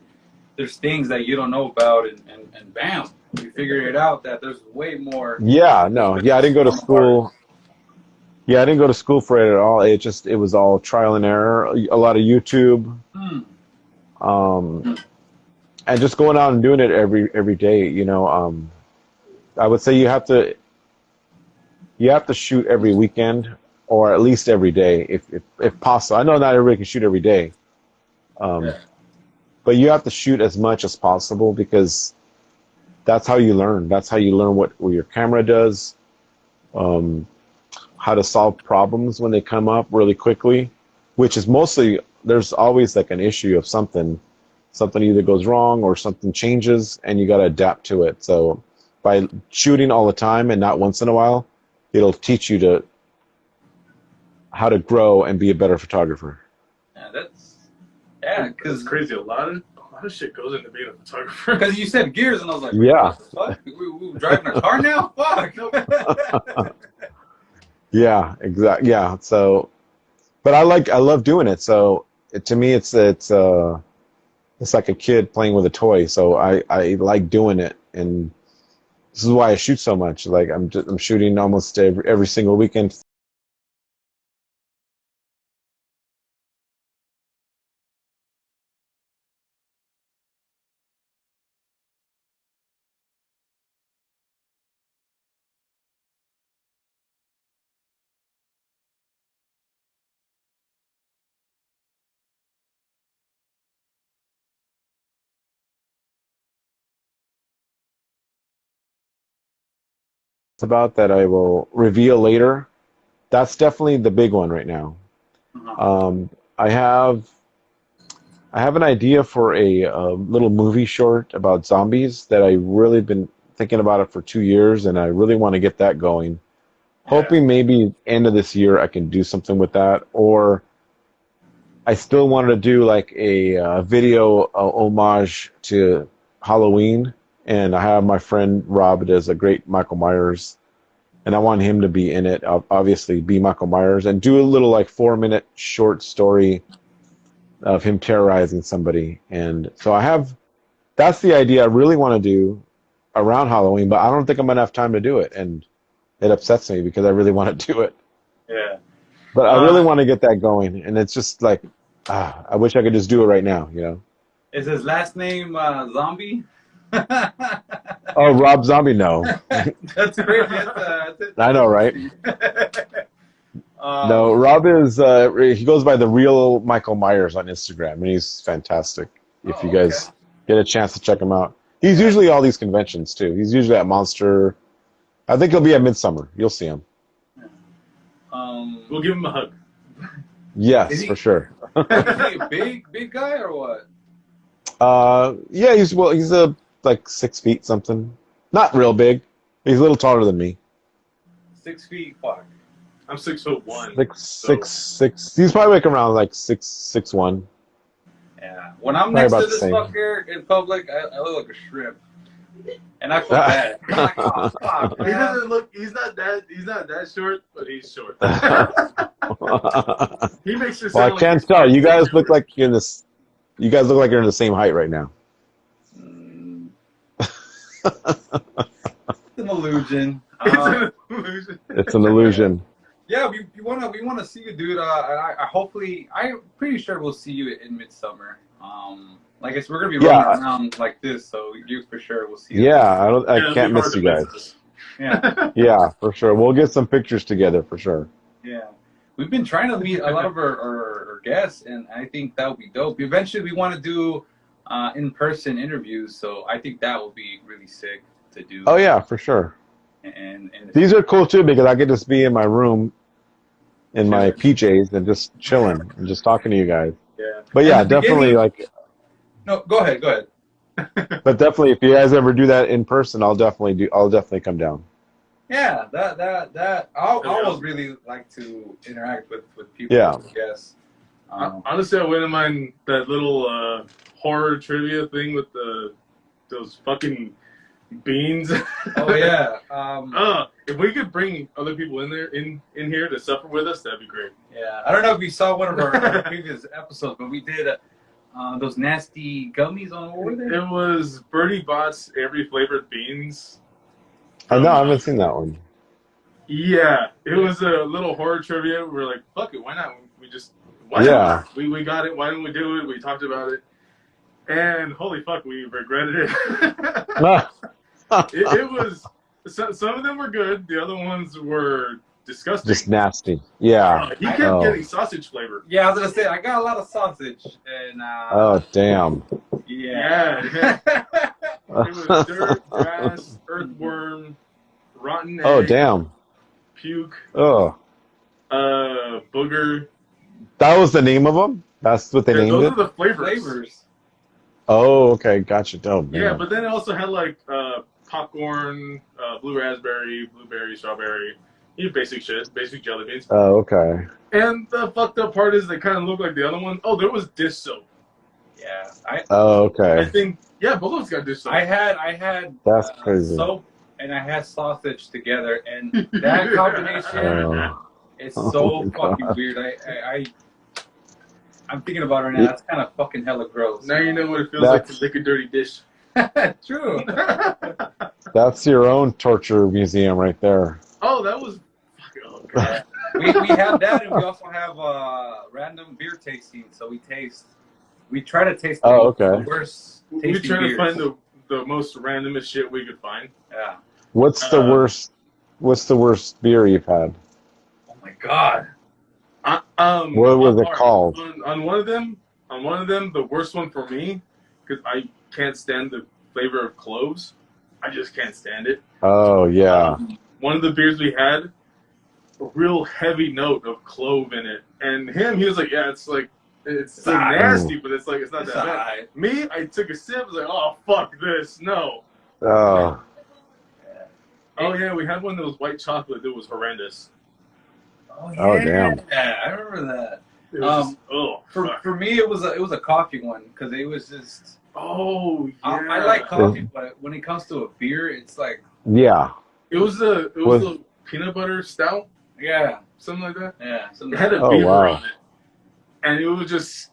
there's things that you don't know about, and bam, you figure it out that there's way more. Yeah, no, yeah, I didn't go to school. Yeah, I didn't go to school for it at all. It was all trial and error. A lot of YouTube, and just going out and doing it every day. I would say you have to shoot every weekend, or at least every day, if possible. I know not everybody can shoot every day, but you have to shoot as much as possible because that's how you learn. That's how you learn what your camera does, how to solve problems when they come up really quickly, which is mostly, there's always like an issue of something either goes wrong or something changes, and you got to adapt to it. So by shooting all the time and not once in a while, it'll teach you how to grow and be a better photographer. Yeah, because crazy. A lot of shit goes into being a photographer. Because you said gears, and I was like, yeah, what the fuck? We driving a car now? Fuck. Yeah, exactly. Yeah. So, but I love doing it. So to me, it's like a kid playing with a toy. So I like doing it, and this is why I shoot so much. Like I'm shooting almost every single weekend. About that I will reveal later. That's definitely the big one right now. Uh-huh. I have an idea for a little movie short about zombies that I really been thinking about it for 2 years, and I really want to get that going. Yeah. Hoping maybe end of this year I can do something with that, or I still wanted to do like a video homage to Halloween, and I have my friend Rob does a great Michael Myers, and I want him to be in it. Obviously, be Michael Myers, and do a little like 4 minute short story of him terrorizing somebody. And so that's the idea I really want to do around Halloween, but I don't think I'm gonna have time to do it, and it upsets me because I really want to do it. Yeah. But I really Uh, want to get that going, and it's just like, I wish I could just do it right now, you know? is his last name Zombie? Oh, Rob Zombie, no. That's great. I know, right? No, um, Rob is, he goes by the real Michael Myers on Instagram, and he's fantastic. If you okay. guys get a chance to check him out. He's usually at all these conventions, too. He's usually at Monster. I think he'll be at Midsummer. You'll see him. We'll give him a hug. Yes, for sure. Is he a big guy or what? Yeah, he's like 6 feet something. Not real big. He's a little taller than me. 6 feet, fuck. I'm 6'1". Six. He's probably like around like 6'1". Yeah. When I'm Probably next about to the this same. fucker in public, I look like a shrimp. And I feel bad. I'm like, oh, fuck, He man. doesn't look. He's not that short, but he's short. He makes it Well, I sound like can't he's tell. You 5'6" guys look shorter. like you're in this. You guys look like you're in the same height right now. Mm. It's an illusion. It's an illusion. It's an illusion. Yeah, we wanna see you, dude. I'm pretty sure we'll see you in Midsummer. Like I said, we're gonna be running around like this, so you for sure will see. Yeah, I It'll can't be miss hard you to guys. us. Yeah, Yeah, for sure. We'll get some pictures together for sure. yeah. We've been trying to meet a lot of our guests, and I think that would be dope. Eventually, we want to do in-person interviews, so I think that would be really sick to do. Oh yeah, for sure. And These are cool too because I get to just be in my room in my PJs and just chilling and just talking to you guys. Yeah. But yeah, And the definitely beginning- No, go ahead. But definitely, if you guys ever do that in person, I'll definitely come down. Yeah, that I always really like to interact with people. Yeah. Yes. Honestly, I wouldn't mind that little horror trivia thing with those fucking beans. Oh yeah. If we could bring other people in here to suffer with us, that'd be great. Yeah. I don't know if you saw one of our previous episodes, but we did those nasty gummies on what were they? It was Birdie Bot's every flavored beans. Oh no, I haven't seen that one. Yeah, it was a little horror trivia. We were like, fuck it, why not? Why Yeah. not? We got it. Why didn't we do it? We talked about it. And holy fuck, we regretted it. it was, some of them were good. The other ones were disgusting. Just nasty. Yeah. He kept getting sausage flavor. Yeah, I was gonna say I got a lot of sausage and Oh damn. Yeah. It was dirt, grass, earthworm, rotten egg, Oh damn. puke, Oh. booger. That was the name of them? That's what they Yeah, named those it? are the flavors. Oh, okay, gotcha. Oh man. Yeah, but then it also had like popcorn, blue raspberry, blueberry, strawberry. Basic shit, basic jelly beans. Oh, okay. And the fucked up part is they kind of look like the other one. Oh, there was dish soap. Yeah, Oh, I okay. think, yeah, both of us got dish soap. I had That's crazy. soap and I had sausage together, and that combination Oh. is Oh so my fucking God. weird. I'm thinking about it right now. That's kind of fucking hella gross. Now you know what it feels like to lick a dirty dish. True. That's your own torture museum right there. Oh, that was. Oh, God. We have that, and we also have random beer tasting. So we try to taste the worst tasting We try to beers. find the most randomest shit we could find. Yeah. What's the worst? What's the worst beer you've had? Oh my God. What was it called? On one of them, the worst one for me, because I can't stand the flavor of cloves. I just can't stand it. Oh yeah. One of the beers we had, a real heavy note of clove in it, and he was like, yeah, it's so nasty, but it's not that bad. Right. Me, I took a sip, I was like, oh fuck this, no. Oh. Oh yeah, we had one that was white chocolate that was horrendous. Oh, Oh, damn. Yeah, I remember that. It was For me, it was a coffee one because it was just. Oh yeah. I like coffee, but when it comes to a beer, it's like. Yeah. It was a peanut butter stout. Yeah. Something like that. Yeah. It had a beaver on it, and it was just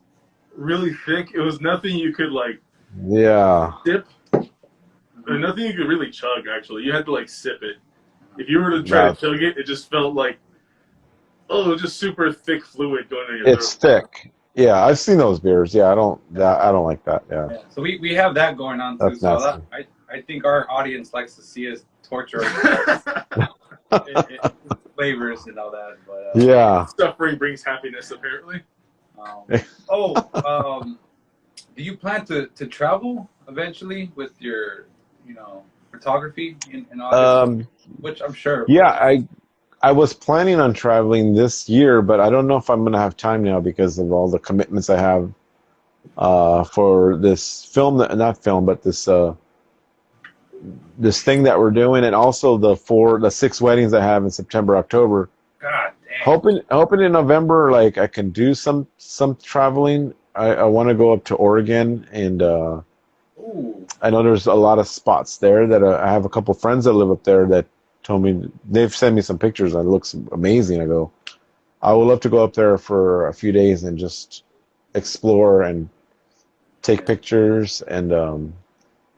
really thick. It was nothing you could Yeah. dip. Or nothing you could really chug. Actually, you had to sip it. If you were to try to chug it, it just felt like. Oh, it was just super thick fluid going in your It's thick. Yeah, I've seen those beers. Yeah, I don't like that. Yeah. So we have that going on too. That's So nasty. I think our audience likes to see us torture flavors and all that. But Yeah. Suffering brings happiness, apparently. Do you plan to travel eventually with your, photography and all this? Which I'm sure. Yeah, I was planning on traveling this year, but I don't know if I'm going to have time now because of all the commitments I have for this film, this thing that we're doing, and also the 6 weddings I have in September, October. God damn. Hoping in November, I can do some traveling. I want to go up to Oregon, and I know there's a lot of spots there that I have a couple friends that live up there that told me they've sent me some pictures and it looks amazing. I go, I would love to go up there for a few days and just explore and take pictures, and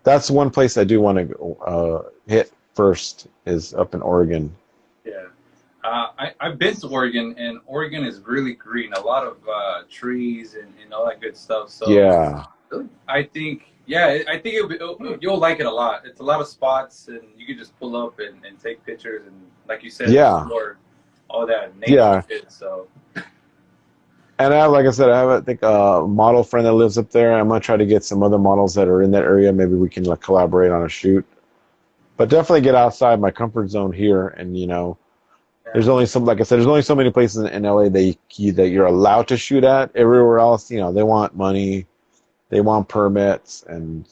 that's one place I do want to hit first is up in Oregon. Yeah. I've been to Oregon, and Oregon is really green. A lot of trees and all that good stuff. So Yeah. I think you'll like it a lot. It's a lot of spots, and you can just pull up and take pictures, and like you said, explore all that nature shit. So. And like I said, I think a model friend that lives up there. I'm gonna try to get some other models that are in that area. Maybe we can collaborate on a shoot. But definitely get outside my comfort zone here, and there's only there's only so many places in LA that you're allowed to shoot at. Everywhere else, they want money, they want permits, and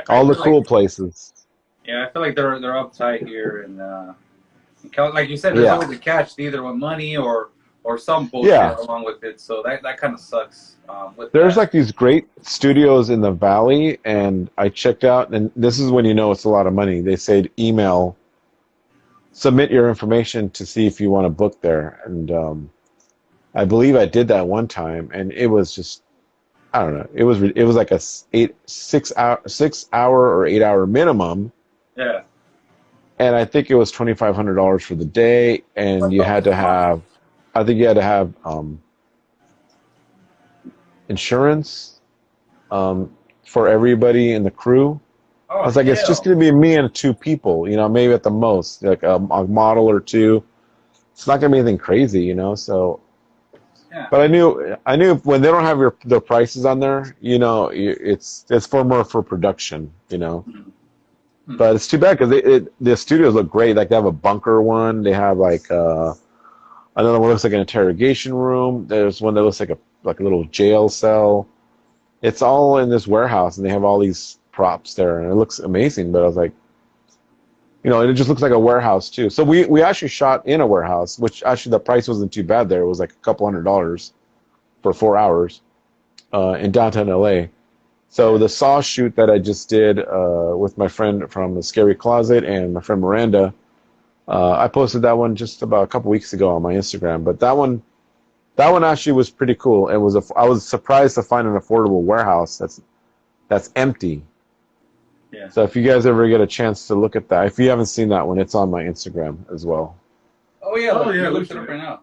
all the cool places. Yeah, I feel like they're uptight here, and like you said, there's always a catch. They either want money or some bullshit along with it. So that kind of sucks. There's these great studios in the valley, and I checked out, and this is when it's a lot of money. They said submit your information to see if you want to book there, and I believe I did that one time, and it was just, I don't know, it was like a 6 hour or 8 hour minimum. Yeah. And I think it was $2,500 for the day, and you had to have, I think you had to have insurance for everybody in the crew. I was like, it's just going to be me and 2 people, maybe at the most, like a model or 2. It's not going to be anything crazy, so. Yeah. But I knew when they don't have their prices on there, it's more for production, Mm-hmm. But it's too bad because the studios look great. Like they have a bunker one, they have another one looks like an interrogation room. There's one that looks like a little jail cell. It's all in this warehouse, and they have all these props there, and it looks amazing. But I was like, and it just looks like a warehouse too. So we actually shot in a warehouse, which actually the price wasn't too bad there. It was like a couple $100 for 4 hours in downtown LA. So the Saw shoot that I just did with my friend from the Scary Closet and my friend Miranda, I posted that one just about a couple weeks ago on my Instagram. But that one, That one actually was pretty cool. I was surprised to find an affordable warehouse that's empty. Yeah. So if you guys ever get a chance to look at that, if you haven't seen that one, it's on my Instagram as well. Oh yeah. Oh, yeah, Look look it up at it. right now.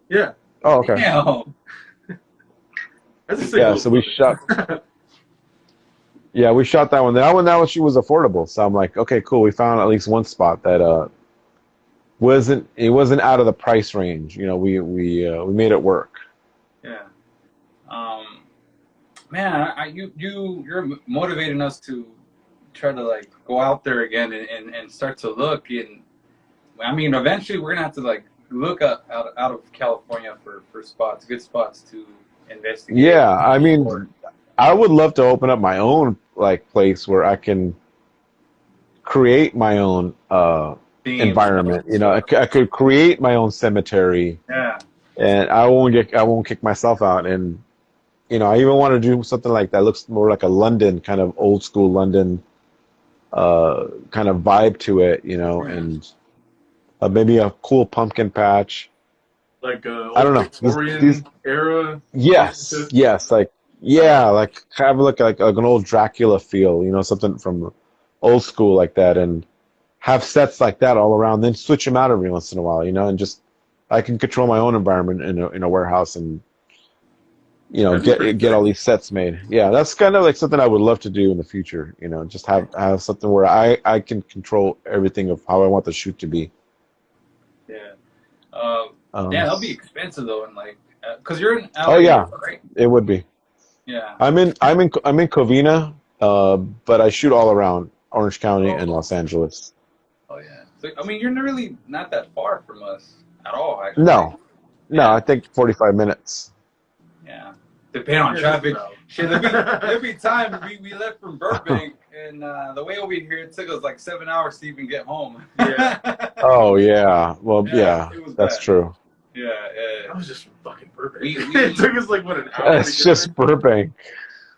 Yeah, Oh, okay. Yeah. that's a sick Yeah, little so we footage. shot. Yeah, we shot that one. That one she was affordable. So I'm like, okay, cool. We found at least one spot that wasn't out of the price range. You know, we made it work. Yeah. Man, you're motivating us to try to like go out there again and start to look. And I mean, eventually we're gonna have to like look out of California for spots, good spots to investigate. Yeah, I mean, Or I would love to open up my own like place where I can create my own themes, environment. You know, I could create my own cemetery, Yeah. and I won't kick myself out. And you know, I even want to do something like that. Looks more like a London kind of old school London kind of vibe to it. You know, Yeah. and maybe a cool pumpkin patch. Like I old don't know. Victorian era. Yes, yes, like yeah, like have like an old Dracula feel. You know, something from old school like that, and have sets like that all around. Then switch them out every once in a while. You know, and just I can control my own environment in a warehouse and you know, That'd be pretty get sick. all these sets made. Yeah, that's kind of like something I would love to do in the future. You know, just have something where I can control everything of how I want the shoot to be. Yeah. Um, Yeah, that'll be expensive though, and like, cause you're in oh LA, yeah, right? it would be. Yeah. I'm in Covina, but I shoot all around Orange County and Oh, Los Angeles. oh yeah. So, I mean, you're really not that far from us at all, actually. No, no, Yeah. I think 45 minutes. Yeah. Depending on Yeah, traffic. no. Shit, there'll be time we left from Burbank, and the way over here it took us like 7 hours to even get home. Yeah. Oh yeah, well Yeah, yeah, it was that's bad. true. Yeah, That was just fucking perfect. We- It took us like what, an hour It's to get just Burbank.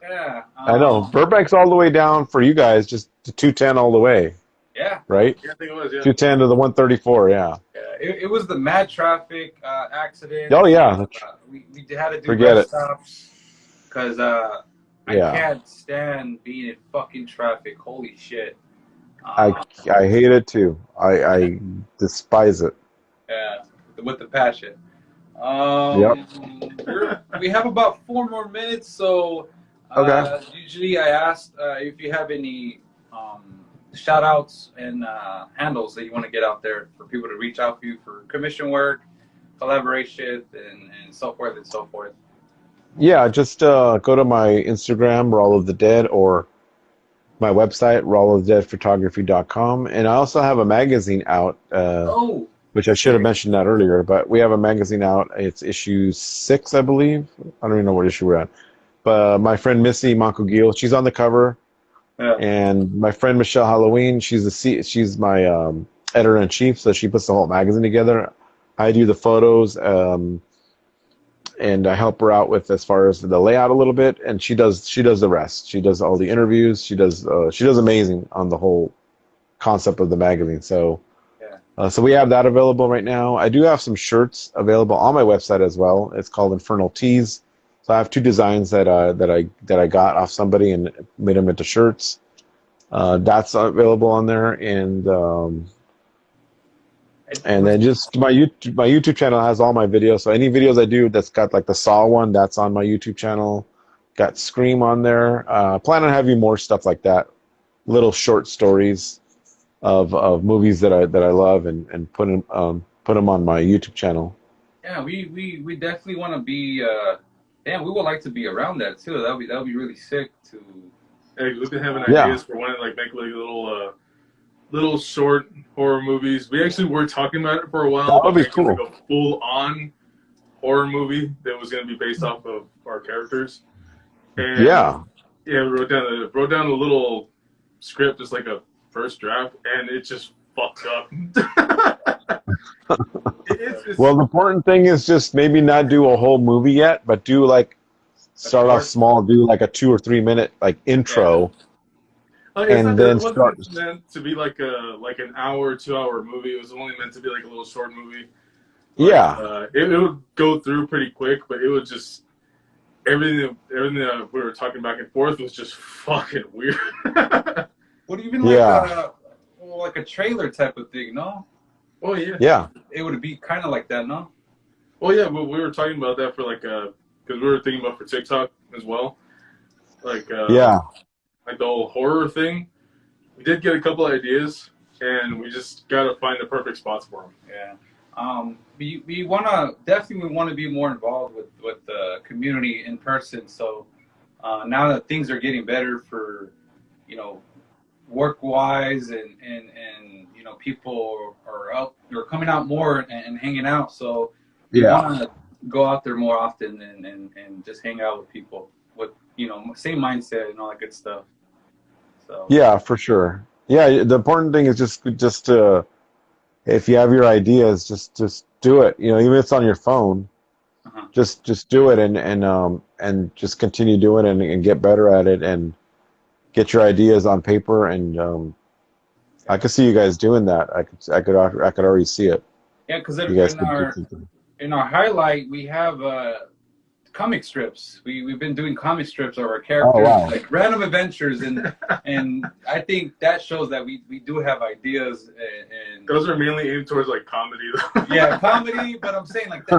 yeah. I know Burbank's all the way down for you guys, just to 210 all the way, Yeah. right? Yeah, I think it was. Yeah. 210 to the 134, yeah. Yeah, it was the mad traffic accident. Oh yeah, We had to do forget rest it. stops because I Yeah, can't stand being in fucking traffic. Holy shit. I Uh, I hate it too. I despise it. yeah, with the passion. Yep. We have about 4 more minutes, so Okay. usually I ask if you have any shout outs and handles that you want to get out there for people to reach out to you for commission work, collaboration, and so forth and so forth. Yeah, just go to my Instagram, Rawl of the Dead, or my website, rawlofthedeadphotography.com. And I also have a magazine out, Oh, which I should have mentioned that earlier, but we have a magazine out. It's issue 6, I believe. I don't even know what issue we're at. But my friend Missy Mankugil, she's on the cover. yeah. And my friend Michelle Halloween, she's my editor-in-chief, so she puts the whole magazine together. I do the photos, and I help her out with as far as the layout a little bit, and she does the rest. She does all the interviews. She does amazing on the whole concept of the magazine. So Yeah. so we have that available right now. I do have some shirts available on my website as well. It's called Infernal Tees. So I have 2 designs that I got off somebody and made them into shirts. That's available on there, and then just my YouTube channel has all my videos. So any videos I do that's got like the Saw one, that's on my YouTube channel. Got Scream on there. Plan on having more stuff like that, little short stories of movies that I love, and put them on my YouTube channel. Yeah, we definitely want to be. Damn, we would like to be around that too. That would be really sick to. Hey, we've been having Yeah. ideas for wanting to like make like little short horror movies. We actually were talking about it for a while. That would be making, cool. like a full-on horror movie that was going to be based off of our characters. And Yeah. yeah, we wrote down a little script, just like a first draft, and it just fucked up. It's Well, the important thing is just maybe not do a whole movie yet, but do like start off small, do like a 2 or 3 minute like intro. like, it's and not, then it wasn't start- meant to be like an hour, 2 hour movie. It was only meant to be like a little short movie. Yeah. It would go through pretty quick, but it would just everything that we were talking back and forth was just fucking weird. What even Yeah. like a trailer type of thing, no? Oh yeah. Yeah. It would be kind of like that, no? Oh yeah, we were talking about that for like because we were thinking about for TikTok as well, like Yeah. like the whole horror thing. We did get a couple of ideas, and we just gotta find the perfect spots for them. Yeah. We definitely want to be more involved with the community in person. So now that things are getting better for, work wise and people are out, they're coming out more and hanging out. So we want to go out there more often and just hang out with people with, same mindset and all that good stuff. So Yeah, for sure. Yeah, the important thing is just to, if you have your ideas, just do it. Even if it's on your phone, just do it and just continue doing it and get better at it and get your ideas on paper. And I could see you guys doing that. I could already see it. Yeah, because You guys could do something. in our highlight we have comic strips. We've been doing comic strips of our characters, Oh, wow. like random adventures, and I think that shows that we do have ideas. And Those are mainly aimed towards like comedy, though. yeah, comedy. But I'm saying like the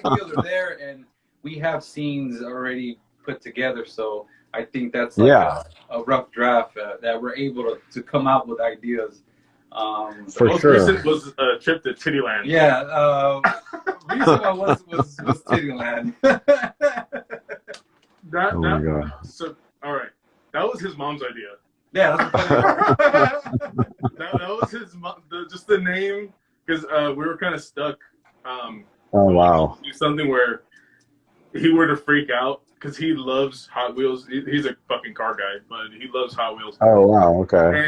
ideas are there, and we have scenes already put together. So I think that's like a rough draft that we're able to come out with ideas. For most sure. recent was a trip to Tittyland. Yeah, recent one was Tittyland. That, Oh my God. So, all right, that was his mom's idea. Yeah, that's funny. That was his mom. Just the name, because we were kind of stuck. Oh wow. Do something where he were to freak out because he loves Hot Wheels. He's a fucking car guy, but he loves Hot Wheels. Oh wow. Okay.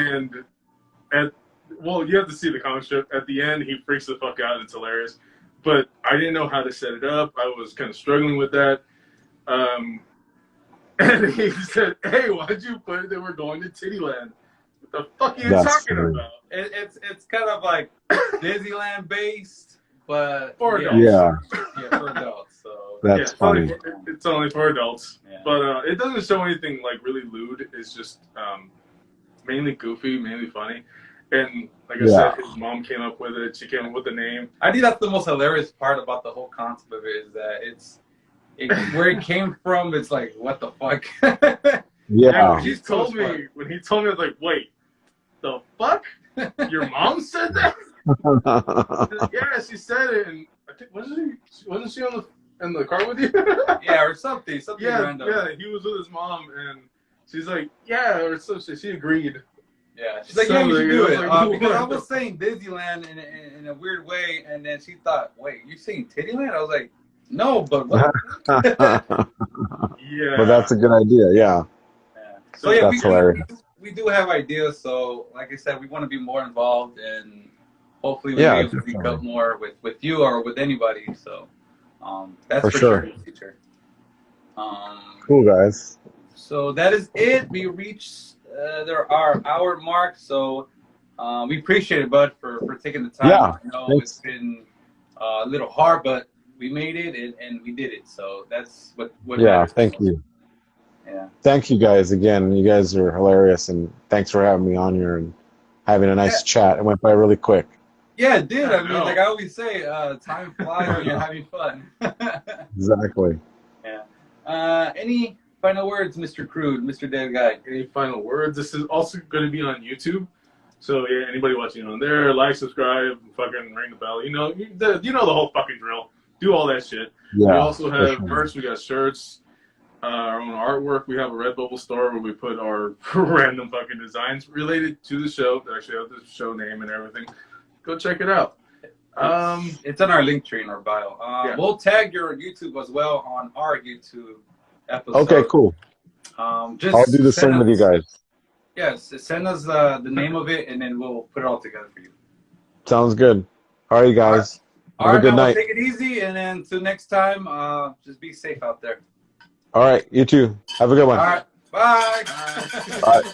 And well, you have to see the comic strip. At the end, he freaks the fuck out. It's hilarious. But I didn't know how to set it up. I was kind of struggling with that. And he said, "Hey, why'd you put that we're going to Tittyland? What the fuck are you talking about?" It's kind of like Disneyland based, but For adults. Yeah. yeah, for adults. So That's funny. It's only for adults. Yeah. But it doesn't show anything like really lewd. It's just mainly goofy, mainly funny. And like I said, his mom came up with it. She came up with the name. I think that's the most hilarious part about the whole concept of it is that where it came from. It's like, what the fuck? Yeah. When he told me, I was like, wait, the fuck? Your mom said that? Yeah, she said it. And I think, wasn't she in the car with you? Yeah, or something random. Yeah, he was with his mom, and she's like, yeah, or so she agreed. Yeah, she's like, yeah, you should do it. Like, because I was saying Disneyland in a weird way, and then she thought, wait, you saying Tittyland? I was like, no, but what? Yeah. But that's a good idea. Yeah. So yeah, That's hilarious. we do have ideas. So like I said, we want to be more involved, and hopefully we'll be able to speak up more with you or with anybody. So that's for sure in the future. Cool, guys. So that is it. We reached our hour mark. So we appreciate it, Bud, for taking the time. Yeah, I know it's been a little hard, but we made it and we did it. So that's what matters. Thank you. Yeah. Thank you guys again. You guys are hilarious, and thanks for having me on here and having a nice chat. It went by really quick. Yeah, it did. I mean, like I always say, time flies when you're having fun. Exactly. Yeah. Any final words, Mr. Crude, Mr. Dead Guy? Any final words? This is also going to be on YouTube. So yeah, anybody watching on there, like, subscribe, fucking ring the bell. You know the whole fucking drill. Do all that shit. Yeah. We also have merch. We got shirts, our own artwork. We have a Redbubble store where we put our random fucking designs related to the show. That actually have the show name and everything. Go check it out. It's on our link tree in our bio. We'll tag your YouTube as well on our YouTube episode. Okay, cool. Just I'll do the same with you guys. Yes, send us the name of it, and then we'll put it all together for you. Sounds good. All right, guys. Have a good night. Take it easy, and then until next time, just be safe out there. All right, you too. Have a good one. All right, bye. Bye.